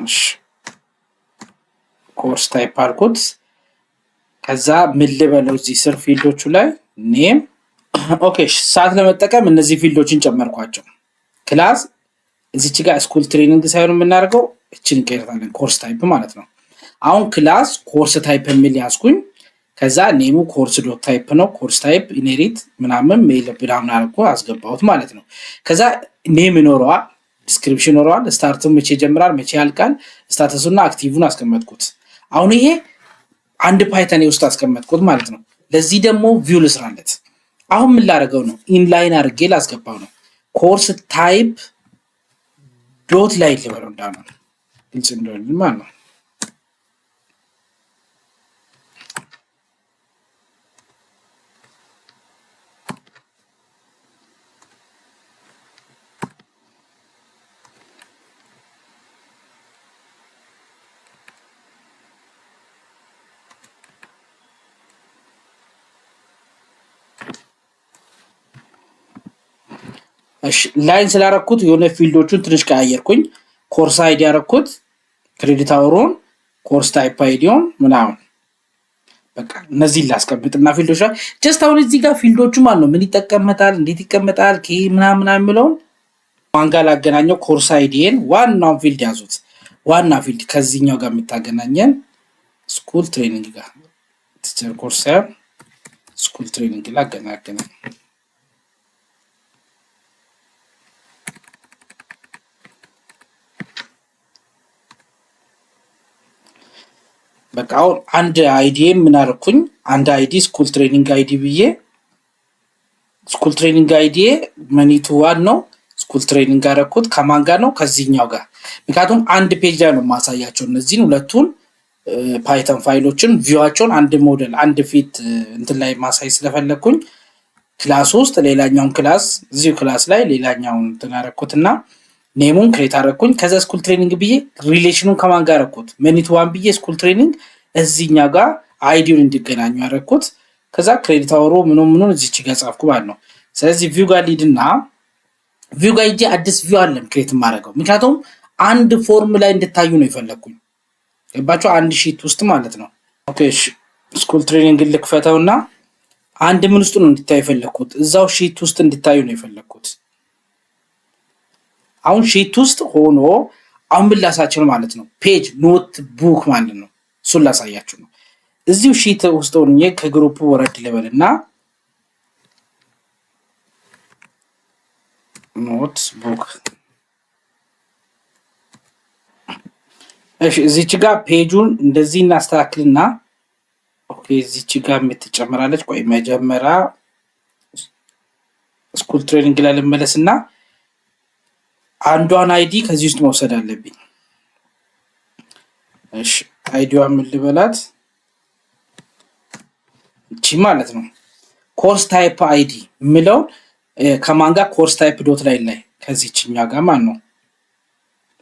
እሺ ኮርስ ታይፕ አልኩት። ከዛ ምን ልበለው እዚህ ስር ፊልዶቹ ላይ ኔም ኦኬ ሰዓት ለመጠቀም እነዚህ ፊልዶችን ጨመርኳቸው። ክላስ እዚች ጋር ስኩል ትሬኒንግ ሳይሆን የምናደርገው እችን እንቀይራለን ኮርስ ታይፕ ማለት ነው። አሁን ክላስ ኮርስ ታይፕ የሚል ያዝኩኝ። ከዛ ኔሙ ኮርስ ዶት ታይፕ ነው። ኮርስ ታይፕ ኢንሄሪት ምናምን ሜል ብራውን አልኩ አስገባሁት ማለት ነው። ከዛ ኔም ይኖረዋል፣ ዲስክሪፕሽን ይኖረዋል፣ ስታርቱ መቼ ይጀምራል መቼ ያልቃል፣ ስታተሱና አክቲቭን አስቀመጥኩት። አሁን ይሄ አንድ ፓይተን ውስጥ አስቀመጥኩት ማለት ነው። ለዚህ ደግሞ ቪው ልስራለት። አሁን ምን ላደርገው ነው? ኢንላይን አድርጌ ላስገባው ነው። ኮርስ ታይፕ ዶት ላይ ልበለው እንዳለ ግልጽ እንደሆነ ማለት ነው። እሺ ላይን ስላረኩት የሆነ ፊልዶቹን ትንሽ ቀያየርኩኝ። ኮርስ አይዲ ያረኩት፣ ክሬዲት አወሩን፣ ኮርስ ታይፕ አይዲውን ምናምን በቃ እነዚህ ላስቀምጥና ፊልዶች ላይ ጀስት አሁን እዚህ ጋር ፊልዶቹ ማለት ነው ምን ይጠቀመጣል እንዴት ይቀመጣል ምናምን የሚለውን ማን ጋር ላገናኘው። ኮርስ አይዲን ዋናውን ፊልድ ያዙት። ዋና ፊልድ ከዚህኛው ጋር የምታገናኘን ስኩል ትሬኒንግ ጋር ቲቸር ኮርስ ስኩል ትሬኒንግ ላገናኘን በቃ አሁን አንድ አይዲ ምን አደረኩኝ? አንድ አይዲ ስኩል ትሬኒንግ አይዲ ብዬ ስኩል ትሬኒንግ አይዲ መኒቱ ዋን ነው። ስኩል ትሬኒንግ አደረኩት ከማን ጋር ነው? ከዚህኛው ጋር። ምክንያቱም አንድ ፔጅ ላይ ነው ማሳያቸው እነዚህን ሁለቱን ፓይተን ፋይሎችን ቪዋቸውን አንድ ሞዴል አንድ ፊት እንትን ላይ ማሳይ ስለፈለኩኝ ክላስ ውስጥ ሌላኛውን ክላስ እዚሁ ክላስ ላይ ሌላኛውን እንትን አደረኩትና ኔሙን ክሬት አደረኩኝ። ከዛ ስኩል ትሬኒንግ ብዬ ሪሌሽኑን ከማን ጋር አደረኩት? መኒቱ ዋን ብዬ ስኩል ትሬኒንግ እዚህኛው ጋር አይዲውን እንዲገናኙ ያደረኩት። ከዛ ክሬዲት አወሩ ምኑን እዚች ጋር ጻፍኩ ማለት ነው። ስለዚህ ቪው ጋር ሊድና ቪው ጋር ሂጄ አዲስ ቪው አለም ክሬት ማድረገው ምክንያቱም አንድ ፎርም ላይ እንድታዩ ነው የፈለኩኝ። ገባችሁ? አንድ ሺት ውስጥ ማለት ነው። ኦኬ ስኩል ትሬኒንግ ልክፈተውና አንድ ምን ውስጥ ነው እንድታዩ የፈለኩት? እዛው ሺት ውስጥ እንድታዩ ነው የፈለኩት። አሁን ሺት ውስጥ ሆኖ አሁን ላሳያችሁ ማለት ነው። ፔጅ ኖት ቡክ ማለት ነው። እሱን ላሳያችሁ ነው። እዚሁ ሺት ውስጥ ሆኜ ከግሩፕ ወረድ ልበልና ኖት ቡክ እሺ እዚች ጋር ፔጁን እንደዚህ እናስተካክልና ኦኬ እዚች ጋር የምትጨምራለች። ቆይ መጀመሪያ ስኩል ትሬኒንግ ላይ ልመለስና አንዷን አይዲ ከዚህ ውስጥ መውሰድ አለብኝ። እሺ አይዲዋ ምን ልበላት? እቺ ማለት ነው ኮርስ ታይፕ አይዲ ምለው ከማን ጋር ኮርስ ታይፕ ዶት ላይ ከዚህኛ ጋር ማለት ነው።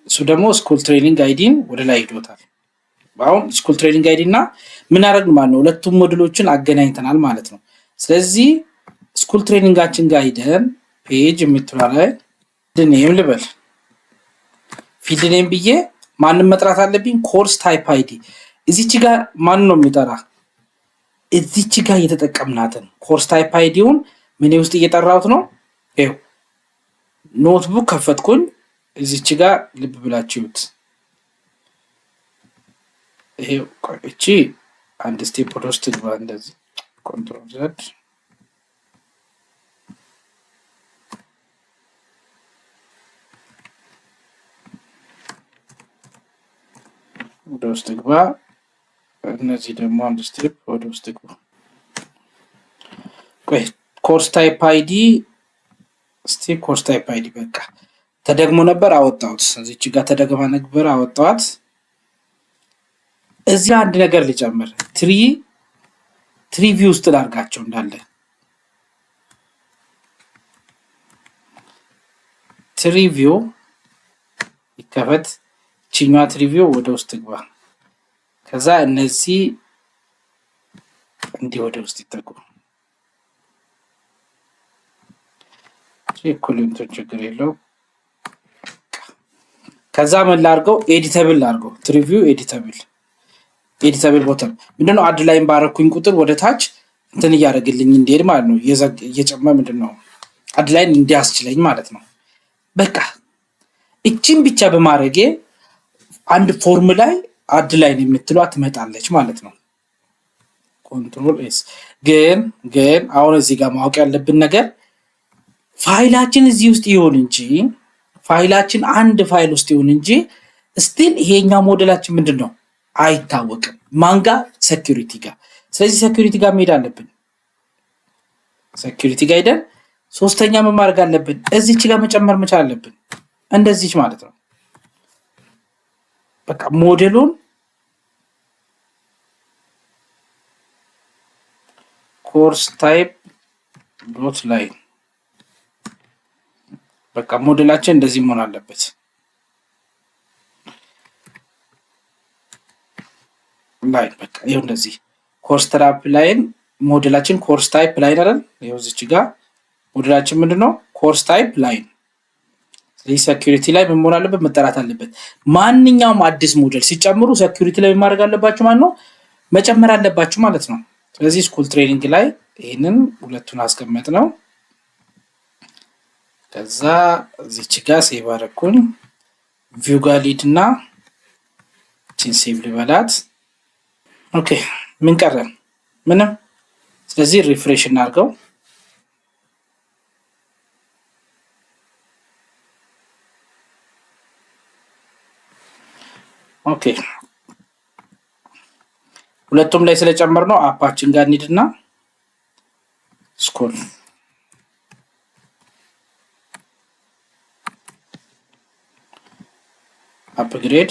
እሱ ደግሞ ስኩል ትሬኒንግ አይዲን ወደ ላይ ይዶታል። አሁን ስኩል ትሬኒንግ አይዲ እና ምን አደረግን ማለት ነው? ሁለቱም ሞዴሎችን አገናኝተናል ማለት ነው። ስለዚህ ስኩል ትሬኒንጋችን ጋር ሄደን ፔጅ የምትለው ላይ ኔም ልበል ፊልድ ኔም ብዬ ማንን መጥራት አለብኝ? ኮርስ ታይፕ አይዲ። እዚች ጋር ማን ነው የሚጠራ? እዚች ጋር እየተጠቀምናትን ኮርስ ታይፕ አይዲውን ምን ውስጥ እየጠራሁት ነው? ይሄው ኖትቡክ ከፈትኩኝ። እዚች ጋር ልብ ብላችሁት ይሄው እቺ አንድ ስቴፕ ወደ ውስጥ ግባ። እንደዚህ ኮንትሮል ዘድ ወደ ውስጥ ግባ። እነዚህ ደግሞ አንድ ስቴፕ ወደ ውስጥ ግባ። ቆይ ኮርስ ታይፕ አይዲ ኮርስ ታይፕ አይዲ በቃ ተደግሞ ነበር አወጣሁት። እዚች ጋር ተደግማ ነበር አወጣኋት። እዚህ አንድ ነገር ልጨምር። ትሪ ቪው ውስጥ ላርጋቸው እንዳለ ትሪ ቪው ይከፈት። ቺኛዋ ትሪ ቪው ወደ ውስጥ ግባ። ከዛ እነዚህ እንዲህ ወደ ውስጥ ይጠቁ። እኩልንቶች ችግር የለው። ከዛ ምን ላድርገው ኤዲተብል ላድርገው ትሪቪው ኤዲተብል ቦተም ምንድነው አድ ላይን ባረኩኝ ቁጥር ወደ ታች እንትን እያደረግልኝ እንዲሄድ ማለት ነው እየጨመረ ምንድነው አድ ላይን እንዲያስችለኝ ማለት ነው። በቃ እቺን ብቻ በማድረጌ አንድ ፎርም ላይ አድ ላይን የምትሏ ትመጣለች ማለት ነው። ኮንትሮል ኤስ ግን አሁን እዚህ ጋር ማወቅ ያለብን ነገር ፋይላችን እዚህ ውስጥ ይሆን እንጂ ፋይላችን አንድ ፋይል ውስጥ ይሆን እንጂ ስቲል ይሄኛው ሞዴላችን ምንድነው አይታወቅም። ማንጋ ሴኩሪቲ ጋር። ስለዚህ ሴኩሪቲ ጋር መሄድ አለብን። ሴኩሪቲ ጋር ሄደን ሶስተኛ ምን ማድረግ አለብን? እዚች ጋር መጨመር መቻል አለብን። እንደዚች ማለት ነው። በቃ ሞዴሉን ኮርስ ታይፕ ዶት ላይን በቃ ሞዴላችን እንደዚህ መሆን አለበት። ላይን በቃ ይሄው እንደዚህ ኮርስ ታይፕ ላይን ሞዴላችን ኮርስ ታይፕ ላይን አይደል? ይሄው እዚች ጋር ሞዴላችን ምንድነው? ኮርስ ታይፕ ላይን። ስለዚህ ሴኩሪቲ ላይ ምን መሆን አለበት? መጠራት አለበት። ማንኛውም አዲስ ሞዴል ሲጨምሩ ሴኩሪቲ ላይ ማድረግ አለባችሁ ማለት ነው፣ መጨመር አለባችሁ ማለት ነው። ስለዚህ ስኩል ትሬኒንግ ላይ ይሄንን ሁለቱን አስቀመጥ ነው። ከዛ እዚች ጋር ሴቭ አደረኩኝ። ቪው ጋር ሊድና ቺን ሴቭ ልበላት። ኦኬ ምን ቀረ? ምንም። ስለዚህ ሪፍሬሽ እናድርገው። ኦኬ ሁለቱም ላይ ስለጨመር ነው አፓችን ጋር እንሂድና ስኩል አፕግሬድ።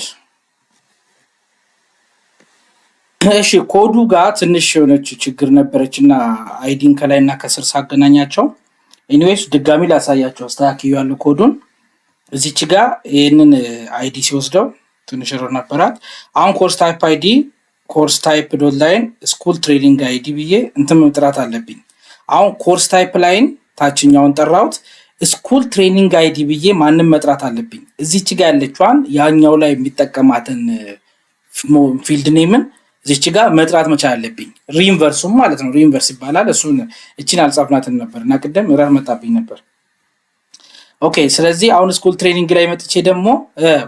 እሺ ኮዱ ጋር ትንሽ የሆነች ችግር ነበረችና አይዲን ከላይና ከስር ሳገናኛቸው ኤኒዌይስ ድጋሚ ላሳያችሁ አስተካክያለሁ ኮዱን። እዚች ጋር ይሄንን አይዲ ሲወስደው ትንሽ ሮ ነበራት። አሁን ኮርስ ታይፕ አይዲ ኮርስ ታይፕ ዶት ላይን ስኩል ትሬኒንግ አይዲ ብዬ እንትን መጥራት አለብኝ። አሁን ኮርስ ታይፕ ላይን ታችኛውን ጠራሁት፣ ስኩል ትሬኒንግ አይዲ ብዬ ማንም መጥራት አለብኝ። እዚች ጋር ያለችዋን ያኛው ላይ የሚጠቀማትን ፊልድ ኔምን እዚች ጋር መጥራት መቻል አለብኝ። ሪኢንቨርሱም ማለት ነው፣ ሪኢንቨርስ ይባላል። እሱን እቺን አልጻፍናትን ነበር እና ቅድም እረር መጣብኝ ነበር። ኦኬ ስለዚህ አሁን ስኩል ትሬኒንግ ላይ መጥቼ ደግሞ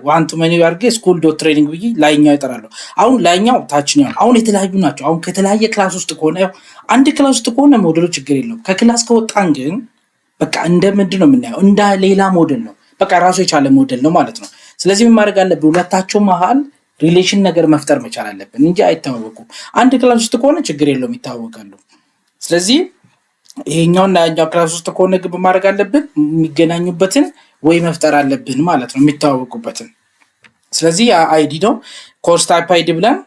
ዋን ቱ ሜኒ አድርጌ ስኩል ዶት ትሬኒንግ ብዬ ላይኛው ይጠራለሁ። አሁን ላይኛው ታችኛው አሁን የተለያዩ ናቸው። አሁን ከተለያየ ክላስ ውስጥ ከሆነ አንድ ክላስ ውስጥ ከሆነ ሞዴሉ ችግር የለውም። ከክላስ ከወጣን ግን በቃ እንደ ምንድን ነው የምናየው? እንደ ሌላ ሞዴል ነው። በቃ ራሱ የቻለ ሞዴል ነው ማለት ነው። ስለዚህ ምን ማድረግ አለብን? ሁለታቸው መሀል ሪሌሽን ነገር መፍጠር መቻል አለብን እንጂ አይተዋወቁም። አንድ ክላስ ውስጥ ከሆነ ችግር የለውም ይታወቃሉ። ስለዚህ ይሄኛውና ያኛው ክላስ ውስጥ ከሆነ ግብ ማድረግ አለብን፣ የሚገናኙበትን ወይ መፍጠር አለብን ማለት ነው፣ የሚታወቁበትን። ስለዚህ አይዲ ነው ኮርስ ታይፕ አይዲ ብለን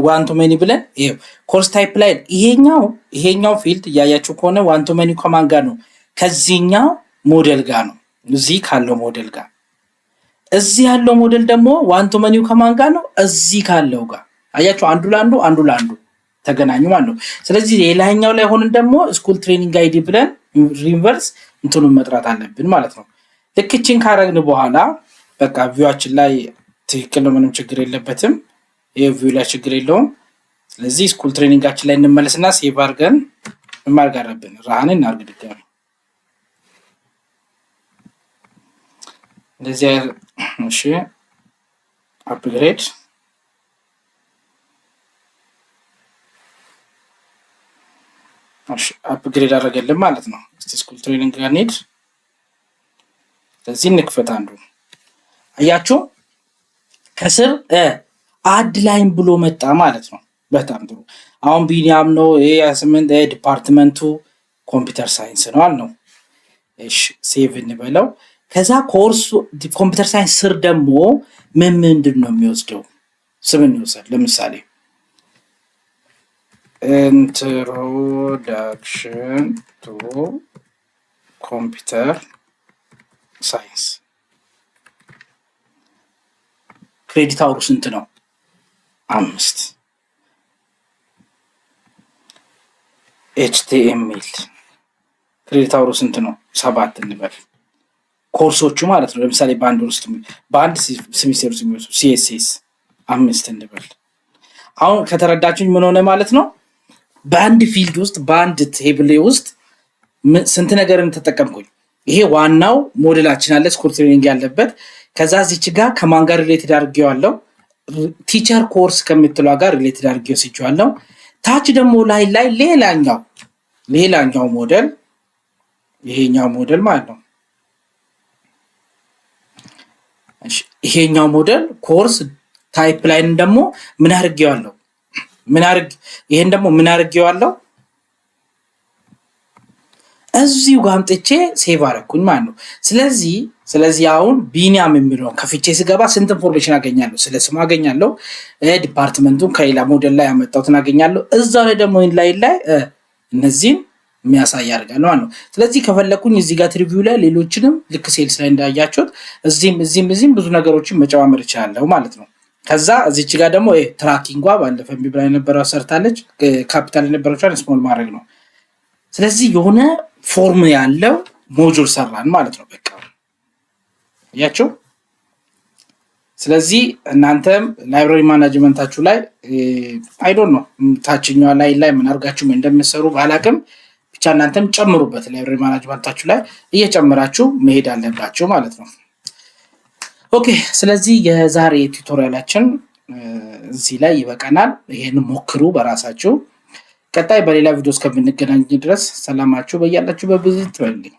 ዋን ቱ ሜኒ ብለን ይሄው ኮርስ ታይፕ ላይ ይሄኛው ፊልድ እያያችሁ ከሆነ ዋን ቱ ሜኒ ከማን ጋር ነው? ከዚህኛው ሞዴል ጋር ነው። እዚህ ካለው ሞዴል ጋር። እዚህ ያለው ሞዴል ደግሞ ዋን ቱ ሜኒ ከማን ጋር ነው? እዚህ ካለው ጋር። አያችሁ አንዱ ለአንዱ ተገናኙ ማለት ነው። ስለዚህ የላይኛው ላይ ሆነን ደግሞ ስኩል ትሬኒንግ አይዲ ብለን ሪቨርስ እንትኑን መጥራት አለብን ማለት ነው። ልክችን ካረግን በኋላ በቃ ቪዋችን ላይ ትክክል ነው፣ ምንም ችግር የለበትም። ይሄ ቪው ላይ ችግር የለውም። ስለዚህ ስኩል ትሬኒንጋችን ላይ እንመለስና ሴቭ አድርገን ማድረግ አለብን። ራህን እናድርግ ድጋሚ እንደዚህ። እሺ አፕግሬድ አፕግሬድ አደረገልን ማለት ነው። ስኩል ትሬኒንግ ጋር እንሂድ። ስለዚህ እንክፈት አንዱ። አያችሁ ከስር አድ ላይን ብሎ መጣ ማለት ነው። በጣም ጥሩ። አሁን ቢኒያም ነው የ8 ዲፓርትመንቱ ኮምፒውተር ሳይንስ ነው አልነው። እሺ ሴቭ እንበለው። ከዛ ኮርስ ኮምፒውተር ሳይንስ ስር ደግሞ ምንድን ነው የሚወስደው? ስምን ይወስዳል። ለምሳሌ ኢንትሮዳክሽን ቱ ኮምፒውተር ሳይንስ። ክሬዲት አውሩ ስንት ነው? 5። ኤችቲኤምኤል ክሬዲት አውሩ ስንት ነው? 7 እንበል። ኮርሶቹ ማለት ነው። ለምሳሌ በአንድ ሴሚስተር ውስጥ የሚወስዱ CSS 5 እንበል። አሁን ከተረዳችሁኝ ምን ሆነ ማለት ነው? በአንድ ፊልድ ውስጥ በአንድ ቴብል ውስጥ ስንት ነገርን ተጠቀምኩኝ። ይሄ ዋናው ሞዴላችን አለ ስኩል ትሬኒንግ ያለበት። ከዛ እዚች ጋር ከማን ጋር ሪሌትድ አድርጌዋለሁ? ቲቸር ኮርስ ከምትለው ጋር ሪሌትድ አድርጌው ሲጫዋለሁ። ታች ደግሞ ላይ ሌላኛው ሞዴል ይሄኛው ሞዴል ማለት ነው። ይሄኛው ሞዴል ኮርስ ታይፕ ላይን ደግሞ ምን አድርጌዋለሁ? ይሄን ደግሞ ምን አድርጌዋለሁ? እዚሁ ጋር አምጥቼ ሴቭ አደረኩኝ ማለት ነው። ስለዚህ አሁን ቢኒያም የሚለው ከፍቼ ስገባ ስንት ኢንፎርሜሽን አገኛለሁ? ስለ ስሙ አገኛለሁ። ዲፓርትመንቱን ከሌላ ሞዴል ላይ ያመጣሁትን አገኛለሁ። እዛው ላይ ደግሞ ላይ እነዚህን የሚያሳይ አድርጋለሁ ማለት ነው። ስለዚህ ከፈለኩኝ እዚህ ጋር ትሪቪው ላይ ሌሎችንም ልክ ሴልስ ላይ እንዳያችሁት እዚህም ብዙ ነገሮችን መጨማመር ይችላለሁ ማለት ነው። ከዛ እዚች ጋር ደግሞ ትራኪንጓ ባለፈ ቢብላ የነበረው ሰርታለች። ካፒታል የነበረችውን ስሞል ማድረግ ነው። ስለዚህ የሆነ ፎርም ያለው ሞጁል ሰራን ማለት ነው። በቃ ያቸው። ስለዚህ እናንተም ላይብራሪ ማኔጅመንታችሁ ላይ አይ ዶንት ኖ ታችኛው ላይ ምን አድርጋችሁ እንደምትሰሩ ባላቅም ብቻ እናንተም ጨምሩበት። ላይብራሪ ማኔጅመንታችሁ ላይ እየጨመራችሁ መሄድ አለባችሁ ማለት ነው። ኦኬ። ስለዚህ የዛሬ ቱቶሪያላችን እዚህ ላይ ይበቃናል። ይሄን ሞክሩ በራሳችሁ። ቀጣይ በሌላ ቪዲዮ እስከምንገናኝ ድረስ ሰላማችሁ በያላችሁበት ብዙ ይትበልልኝ።